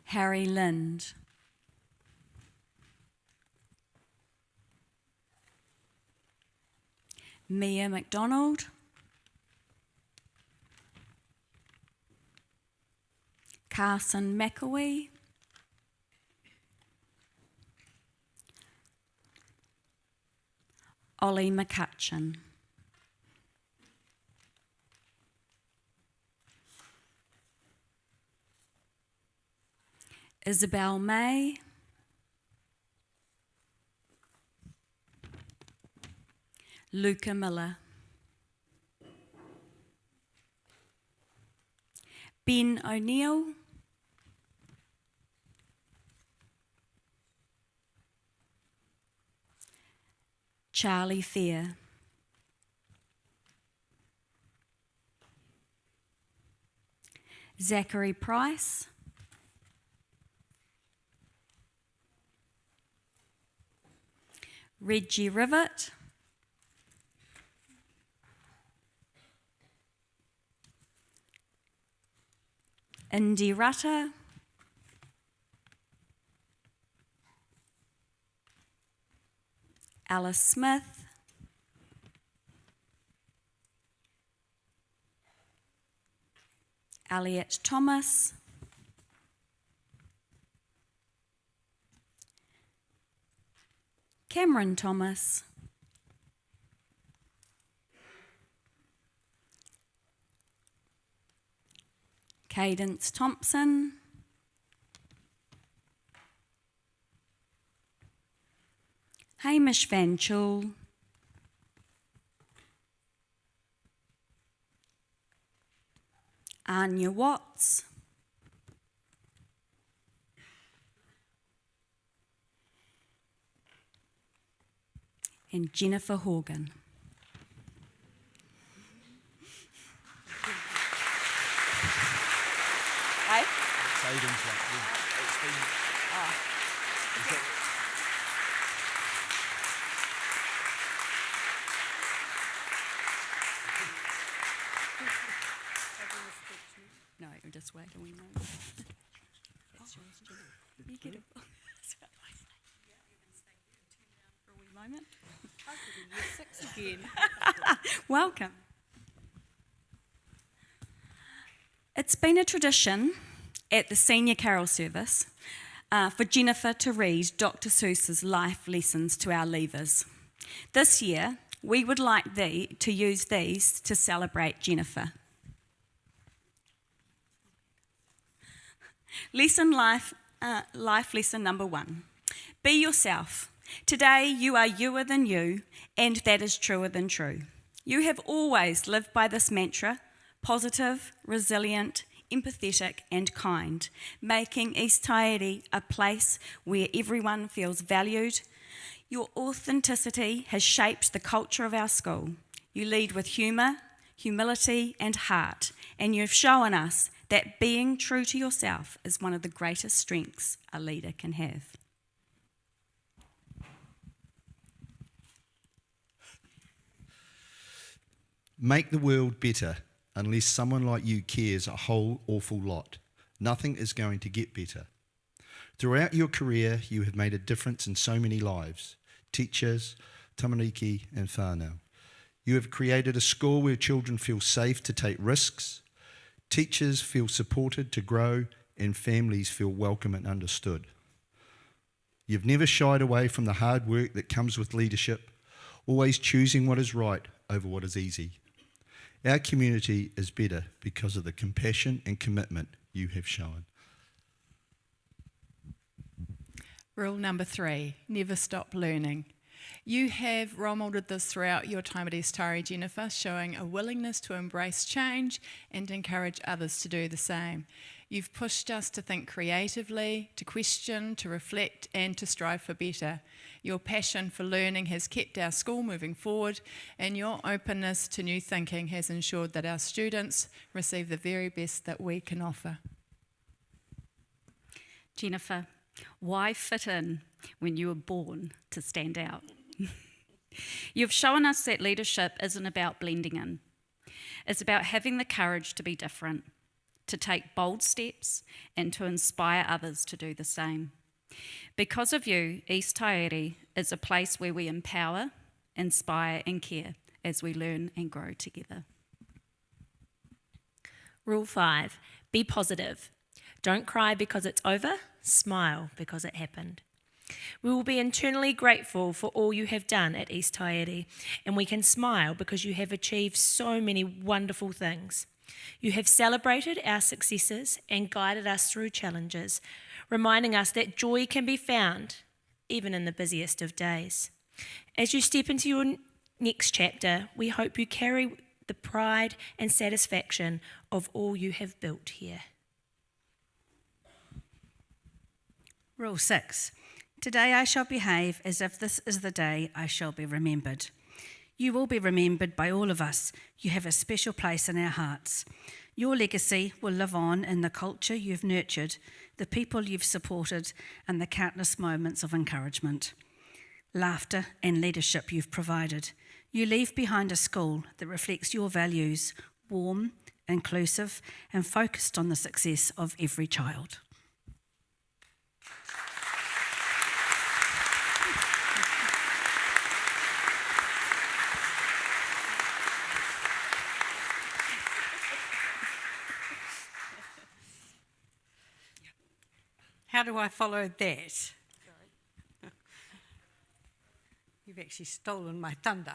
Harry Lind. Mia McDonald. Carson McAwee. Ollie McCutcheon. Isabel May. Luca Miller. Ben O'Neill. Charlie Fair. Zachary Price. Reggie Rivet. Indy Rutter. Alice Smith. Elliot Thomas. Cameron Thomas. Cadence Thompson. Hamish Van Chul. Anya Watts. And Jennifer Horgan. Hey? No, you're just wait a wee moment. That's yours, Jenny. You get it. That's what I say. Yeah, you can stay here and turn around for a wee moment. I could be year 6 again. Welcome. It's been a tradition at the senior carol service for Jennifer to read Dr. Seuss's life lessons to our leavers. This year, we would like to use these to celebrate Jennifer. Life lesson number 1. Be yourself. Today you are youer than you, and that is truer than true. You have always lived by this mantra, positive, resilient, empathetic and kind, making East Tairi a place where everyone feels valued. Your authenticity has shaped the culture of our school. You lead with humour, humility and heart, and you've shown us that being true to yourself is one of the greatest strengths a leader can have. Make the world better. Unless someone like you cares a whole awful lot, nothing is going to get better. Throughout your career, you have made a difference in so many lives, teachers, tamariki and whānau. You have created a school where children feel safe to take risks, teachers feel supported to grow, and families feel welcome and understood. You've never shied away from the hard work that comes with leadership, always choosing what is right over what is easy. Our community is better because of the compassion and commitment you have shown. Rule number 3, never stop learning. You have role modelled this throughout your time at East Tairi, Jennifer, showing a willingness to embrace change and encourage others to do the same. You've pushed us to think creatively, to question, to reflect and to strive for better. Your passion for learning has kept our school moving forward, and your openness to new thinking has ensured that our students receive the very best that we can offer. Jennifer, why fit in when you were born to stand out? You've shown us that leadership isn't about blending in. It's about having the courage to be different, to take bold steps and to inspire others to do the same. Because of you, East Tairi is a place where we empower, inspire and care as we learn and grow together. Rule 5, be positive. Don't cry because it's over, smile because it happened. We will be internally grateful for all you have done at East Tairi, and we can smile because you have achieved so many wonderful things. You have celebrated our successes and guided us through challenges, reminding us that joy can be found even in the busiest of days. As you step into your next chapter, we hope you carry the pride and satisfaction of all you have built here. Rule 6. Today I shall behave as if this is the day I shall be remembered. You will be remembered by all of us. You have a special place in our hearts. Your legacy will live on in the culture you've nurtured, the people you've supported, and the countless moments of encouragement, laughter and leadership you've provided. You leave behind a school that reflects your values, warm, inclusive, and focused on the success of every child. How do I follow that? You've actually stolen my thunder.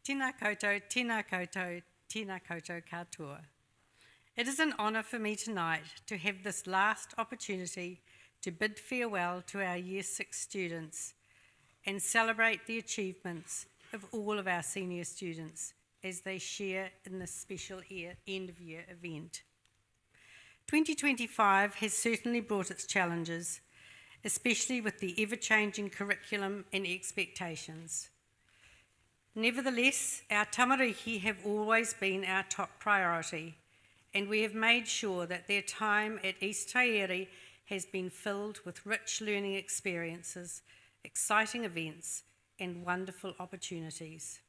Tēnā koutou, tēnā koutou, tēnā koutou katoa. It is an honour for me tonight to have this last opportunity to bid farewell to our Year 6 students and celebrate the achievements of all of our senior students as they share in this special end-of-year event. 2025 has certainly brought its challenges, especially with the ever-changing curriculum and expectations. Nevertheless, our tamariki have always been our top priority, and we have made sure that their time at East Taieri has been filled with rich learning experiences, exciting events, and wonderful opportunities.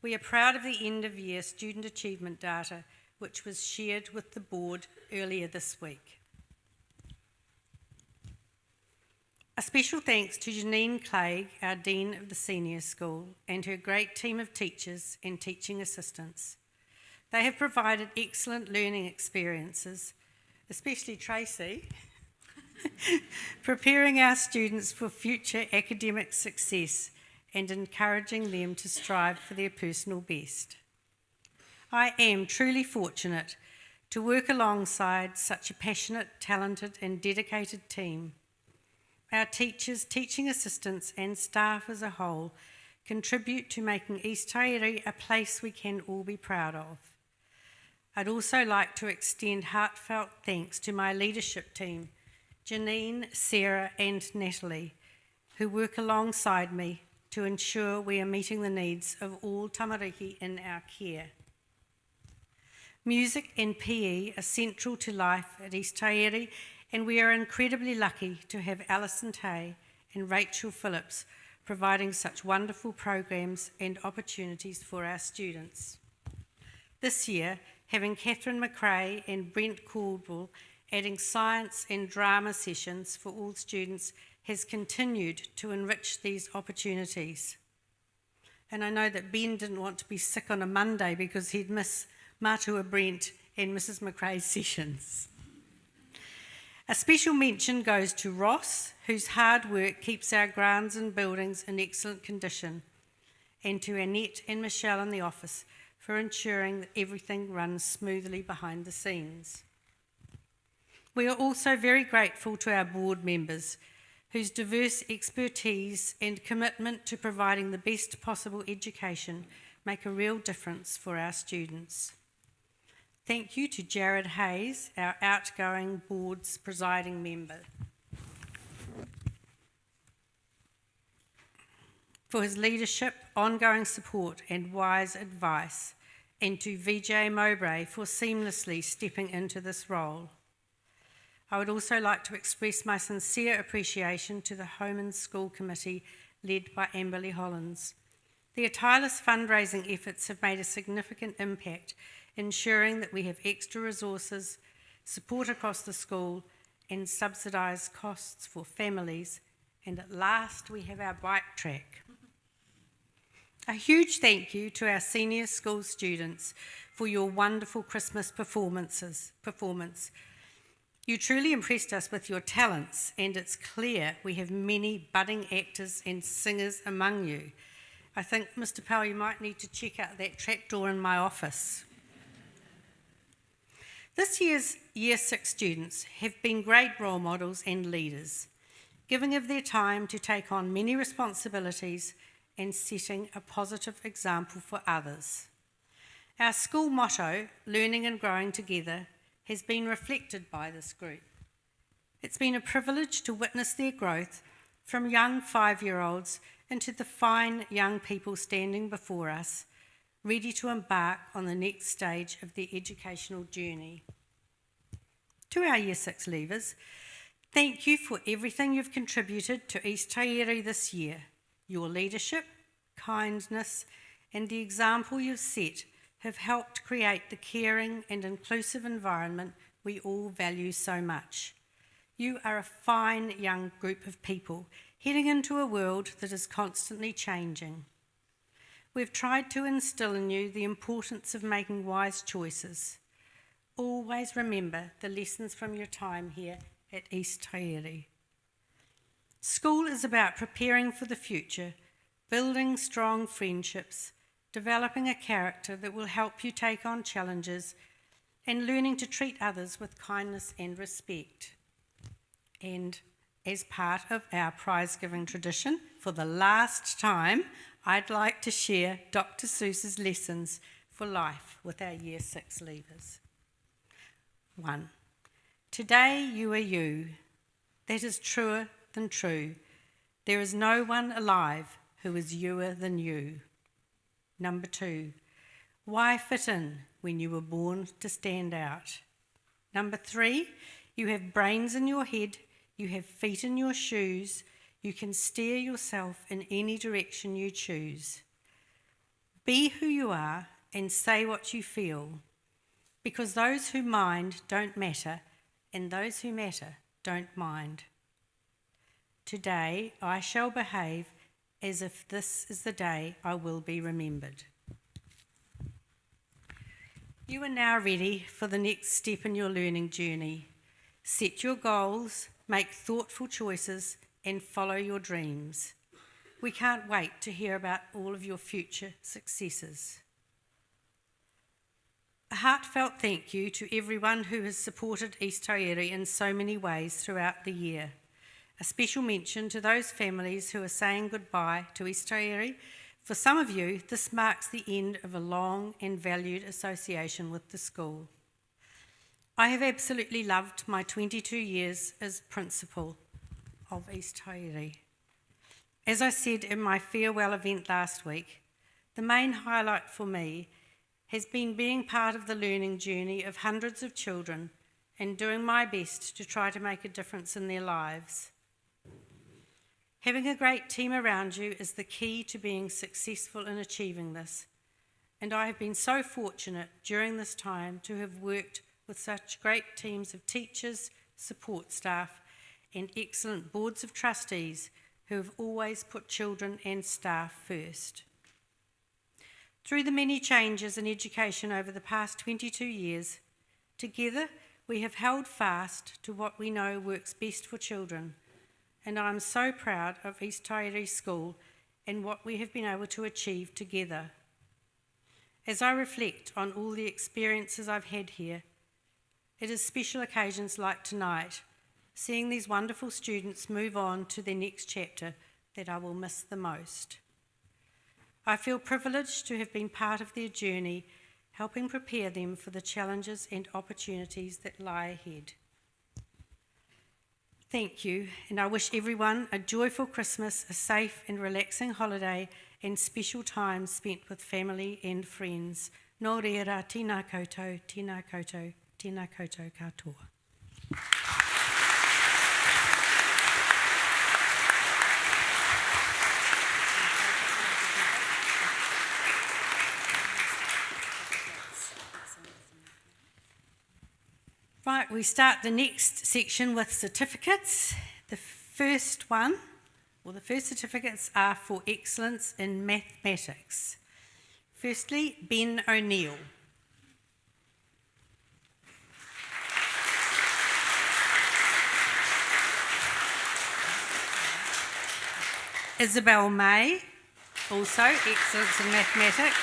We are proud of the end-of-year student achievement data, which was shared with the board earlier this week. A special thanks to Janine Clegg, our Dean of the Senior School, and her great team of teachers and teaching assistants. They have provided excellent learning experiences, especially Tracy, preparing our students for future academic success and encouraging them to strive for their personal best. I am truly fortunate to work alongside such a passionate, talented and dedicated team. Our teachers, teaching assistants and staff as a whole contribute to making East Taieri a place we can all be proud of. I'd also like to extend heartfelt thanks to my leadership team, Janine, Sarah and Natalie, who work alongside me to ensure we are meeting the needs of all tamariki in our care. Music and PE are central to life at East Taieri, and we are incredibly lucky to have Alison Tay and Rachel Phillips providing such wonderful programs and opportunities for our students. This year, having Catherine McRae and Brent Caldwell adding science and drama sessions for all students has continued to enrich these opportunities. And I know that Ben didn't want to be sick on a Monday because he'd miss Matua Brent and Mrs. McRae's sessions. A special mention goes to Ross, whose hard work keeps our grounds and buildings in excellent condition, and to Annette and Michelle in the office for ensuring that everything runs smoothly behind the scenes. We are also very grateful to our board members, whose diverse expertise and commitment to providing the best possible education make a real difference for our students. Thank you to Jared Hayes, our outgoing board's presiding member, for his leadership, ongoing support and wise advice, and to VJ Mowbray for seamlessly stepping into this role. I would also like to express my sincere appreciation to the Home and School Committee led by Amberley Hollins. Their tireless fundraising efforts have made a significant impact, ensuring that we have extra resources, support across the school, and subsidised costs for families, and at last we have our bike track. A huge thank you to our senior school students for your wonderful Christmas performance. You truly impressed us with your talents, and it's clear we have many budding actors and singers among you. I think, Mr. Powell, you might need to check out that trapdoor in my office. This year's Year 6 students have been great role models and leaders, giving of their time to take on many responsibilities and setting a positive example for others. Our school motto, learning and growing together, has been reflected by this group. It's been a privilege to witness their growth from young 5-year-olds into the fine young people standing before us, ready to embark on the next stage of their educational journey. To our Year 6 leavers, thank you for everything you've contributed to East Taieri this year. Your leadership, kindness, and the example you've set have helped create the caring and inclusive environment we all value so much. You are a fine young group of people heading into a world that is constantly changing. We've tried to instill in you the importance of making wise choices. Always remember the lessons from your time here at East Taieri. School is about preparing for the future, building strong friendships, developing a character that will help you take on challenges, and learning to treat others with kindness and respect. And as part of our prize-giving tradition, for the last time, I'd like to share Dr. Seuss's lessons for life with our Year 6 leavers. 1. Today you are you. That is truer than true. There is no one alive who is youer than you. Number 2. Why fit in when you were born to stand out? Number 3. You have brains in your head, you have feet in your shoes, you can steer yourself in any direction you choose. Be who you are and say what you feel, because those who mind don't matter, and those who matter don't mind. Today I shall behave as if this is the day I will be remembered. You are now ready for the next step in your learning journey. Set your goals, make thoughtful choices, and follow your dreams. We can't wait to hear about all of your future successes. A heartfelt thank you to everyone who has supported East Taieri in so many ways throughout the year. A special mention to those families who are saying goodbye to East Taieri. For some of you, this marks the end of a long and valued association with the school. I have absolutely loved my 22 years as principal of East Taieri. As I said in my farewell event last week, the main highlight for me has been being part of the learning journey of hundreds of children and doing my best to try to make a difference in their lives. Having a great team around you is the key to being successful in achieving this, and I have been so fortunate during this time to have worked with such great teams of teachers, support staff, and excellent boards of trustees who have always put children and staff first. Through the many changes in education over the past 22 years, together we have held fast to what we know works best for children, and I am so proud of East Taieri School and what we have been able to achieve together. As I reflect on all the experiences I've had here, it is special occasions like tonight, seeing these wonderful students move on to their next chapter, that I will miss the most. I feel privileged to have been part of their journey, helping prepare them for the challenges and opportunities that lie ahead. Thank you, and I wish everyone a joyful Christmas, a safe and relaxing holiday, and special time spent with family and friends. Nō reira, tēnā koutou, tēnā koutou, tēnā koutou katoa. Right, we start the next section with certificates. The first certificates are for excellence in mathematics. Firstly, Ben O'Neill. Isabel May, also excellence in mathematics.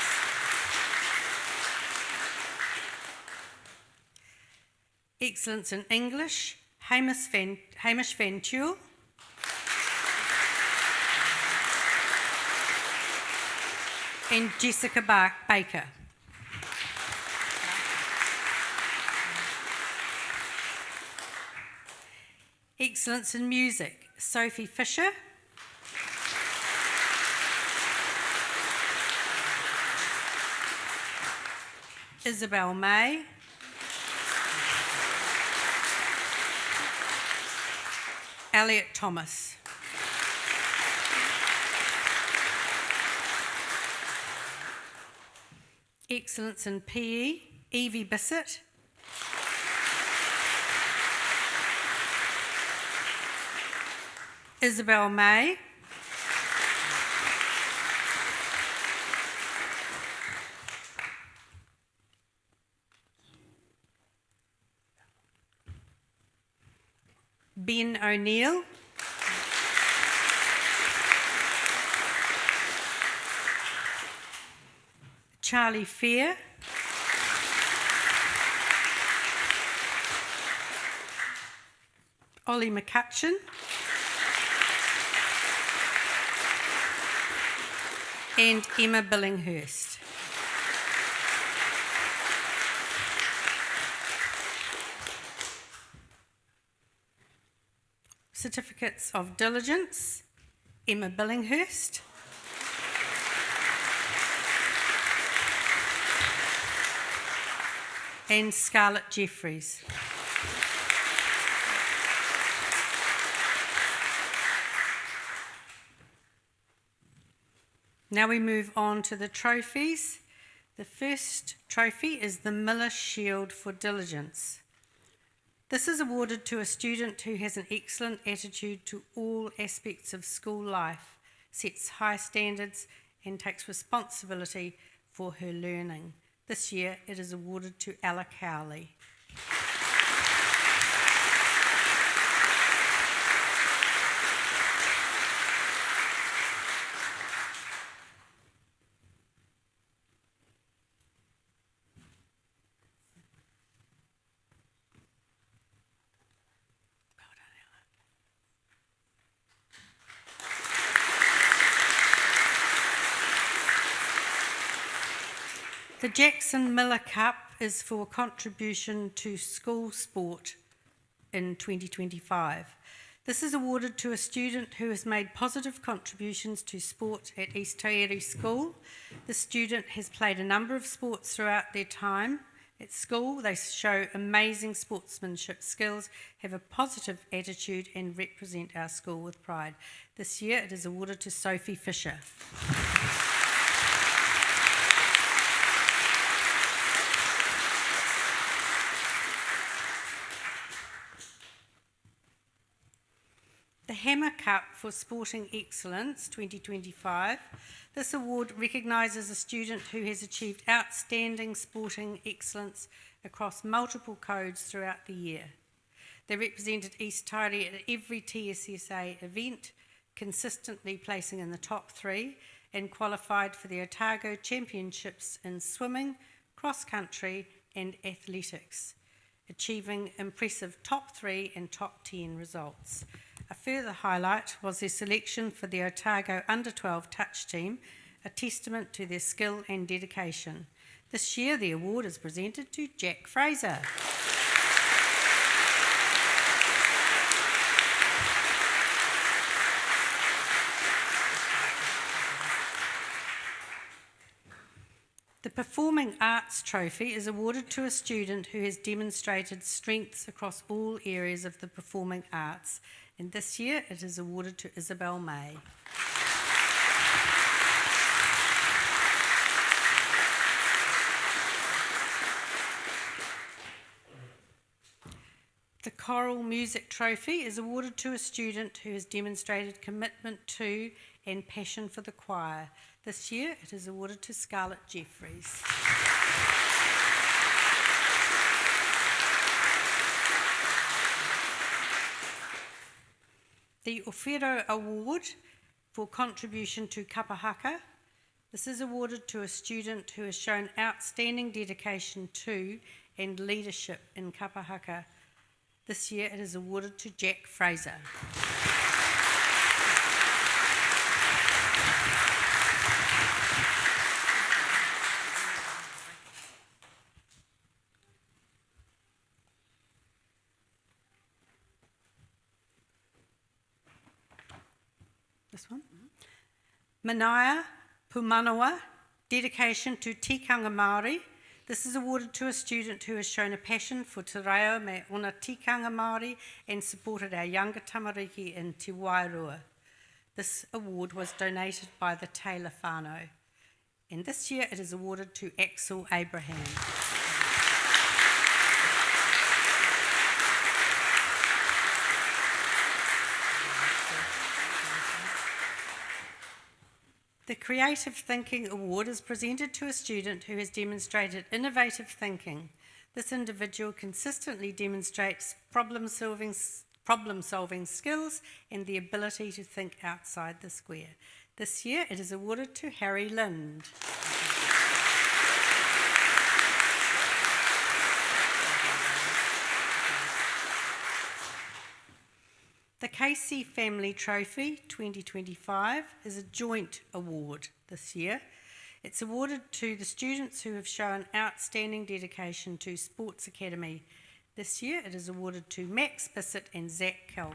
Excellence in English, Hamish Van Tuel. And Jessica Baker. Excellence in music, Sophie Fisher. Isabel May. Elliot Thomas. Excellence in PE, Evie Bissett. Isabel May. Ben O'Neill. Charlie Fair. Ollie McCutcheon. And Emma Billinghurst. Certificates of Diligence, Emma Billinghurst. And Scarlett Jeffries. Now we move on to the trophies. The first trophy is the Miller Shield for Diligence. This is awarded to a student who has an excellent attitude to all aspects of school life, sets high standards, and takes responsibility for her learning. This year it is awarded to Ella Cowley. The Jackson Miller Cup is for contribution to school sport in 2025. This is awarded to a student who has made positive contributions to sport at East Tairi School. The student has played a number of sports throughout their time at school. They show amazing sportsmanship skills, have a positive attitude, and represent our school with pride. This year it is awarded to Sophie Fisher. The Hammer Cup for Sporting Excellence 2025. This award recognises a student who has achieved outstanding sporting excellence across multiple codes throughout the year. They represented East Tairi at every TSSA event, consistently placing in the top 3, and qualified for the Otago Championships in swimming, cross-country and athletics, achieving impressive top 3 and top 10 results. A further highlight was their selection for the Otago Under-12 touch team, a testament to their skill and dedication. This year the award is presented to Jack Fraser. The Performing Arts Trophy is awarded to a student who has demonstrated strengths across all areas of the performing arts, and this year it is awarded to Isabel May. The Choral Music Trophy is awarded to a student who has demonstrated commitment to and passion for the choir. This year it is awarded to Scarlett Jeffries. The Ofero Award for contribution to kapahaka. This is awarded to a student who has shown outstanding dedication to and leadership in kapahaka. This year it is awarded to Jack Fraser. This one. Manaia Pumanawa, dedication to tikanga Māori. This is awarded to a student who has shown a passion for te reo me ona tikanga Māori and supported our younger tamariki in Te Wairua. This award was donated by the Taylor whānau. And this year it is awarded to Axel Abraham. The Creative Thinking Award is presented to a student who has demonstrated innovative thinking. This individual consistently demonstrates problem-solving skills and the ability to think outside the square. This year it is awarded to Harry Lind. The Casey Family Trophy 2025 is a joint award this year. It's awarded to the students who have shown outstanding dedication to Sports Academy. This year it is awarded to Max Bissett and Zach Calver.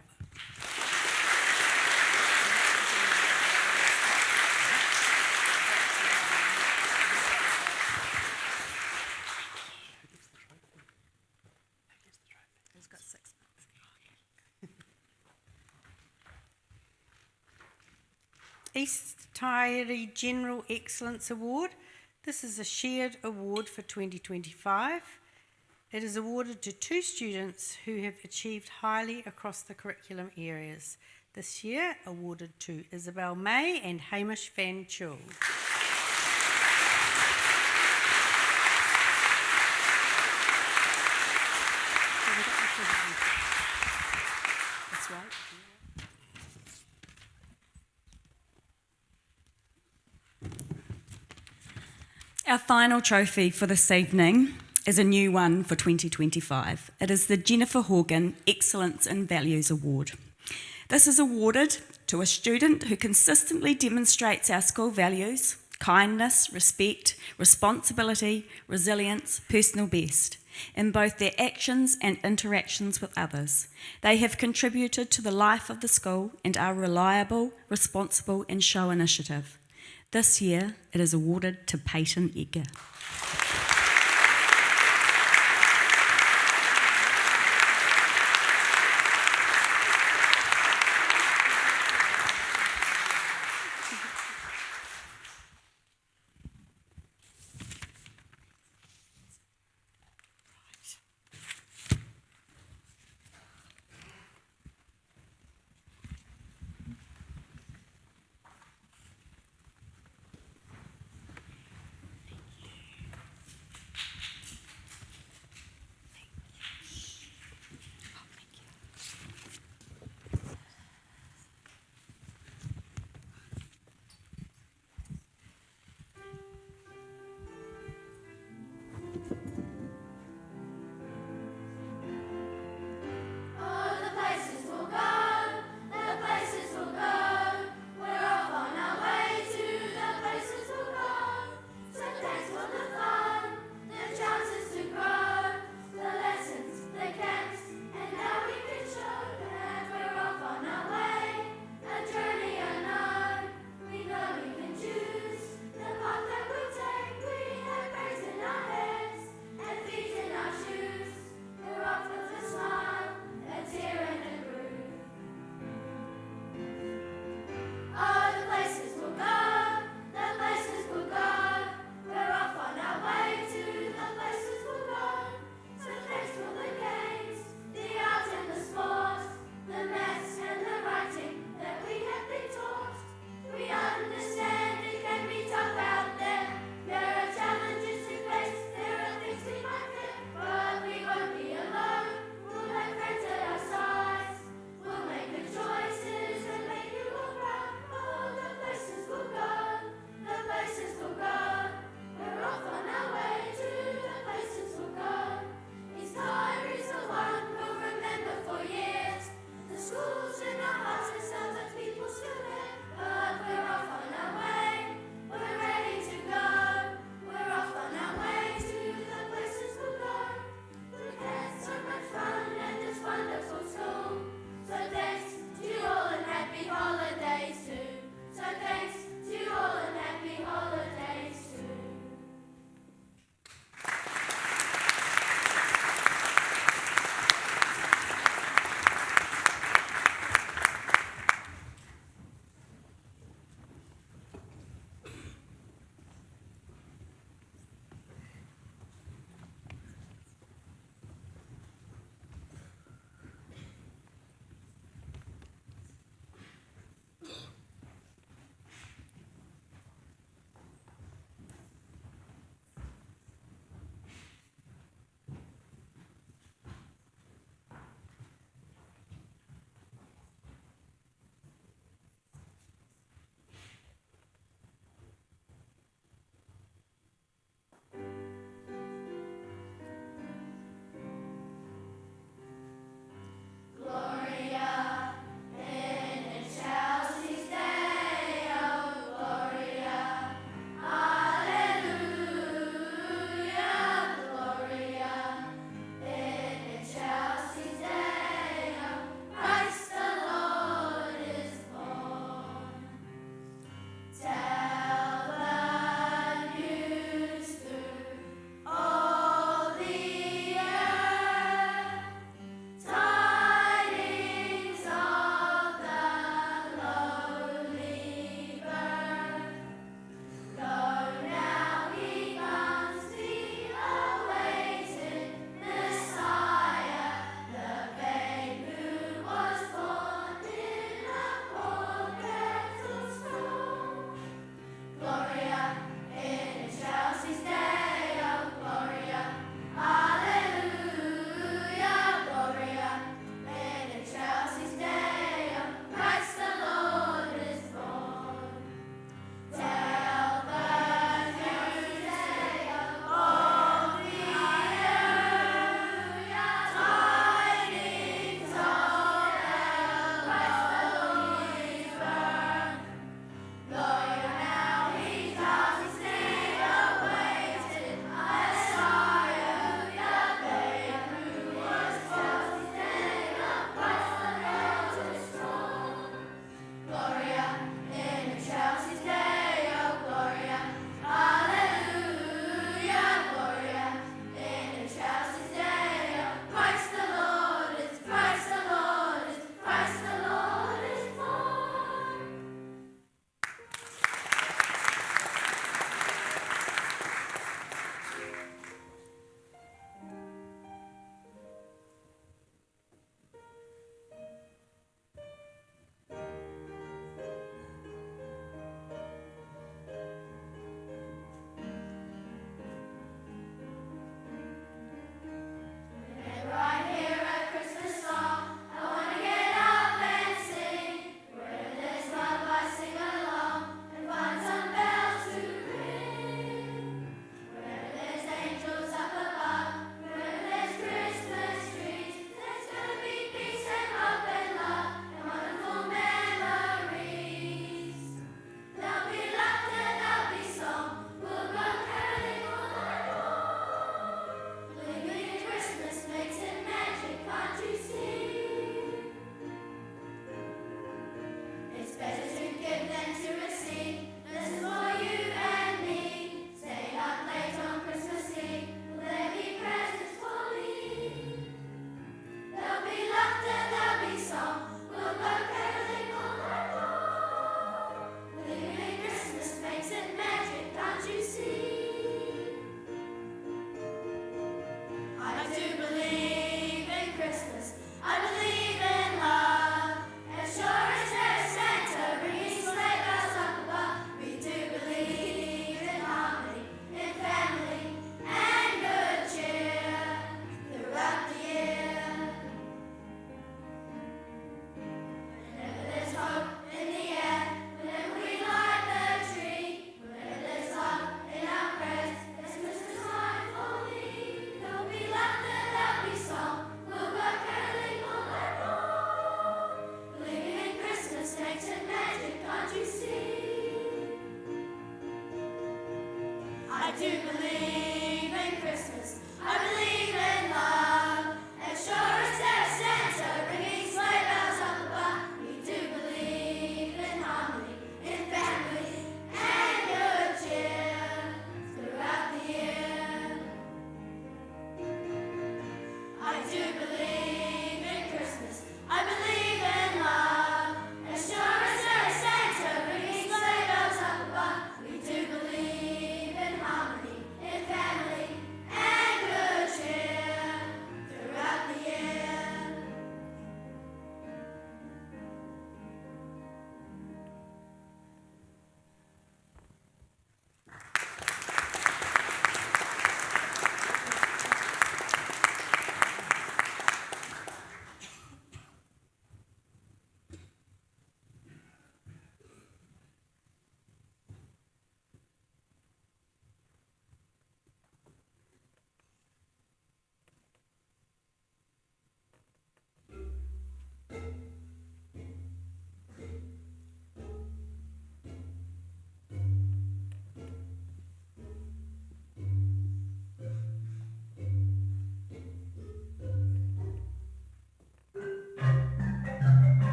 East Taieri General Excellence Award. This is a shared award for 2025. It is awarded to 2 students who have achieved highly across the curriculum areas. This year, awarded to Isabel May and Hamish Van Chul. That's right. Our final trophy for this evening is a new one for 2025. It is the Jennifer Horgan Excellence in Values Award. This is awarded to a student who consistently demonstrates our school values: kindness, respect, responsibility, resilience, personal best, in both their actions and interactions with others. They have contributed to the life of the school and are reliable, responsible, and show initiative. This year, it is awarded to Peyton Edgar.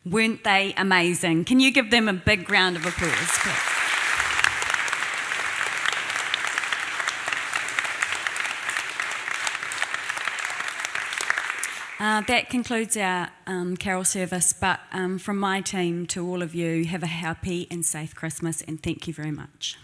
Weren't they amazing? Can you give them a big round of applause, please? That concludes our carol service, but from my team to all of you, have a happy and safe Christmas, and thank you very much.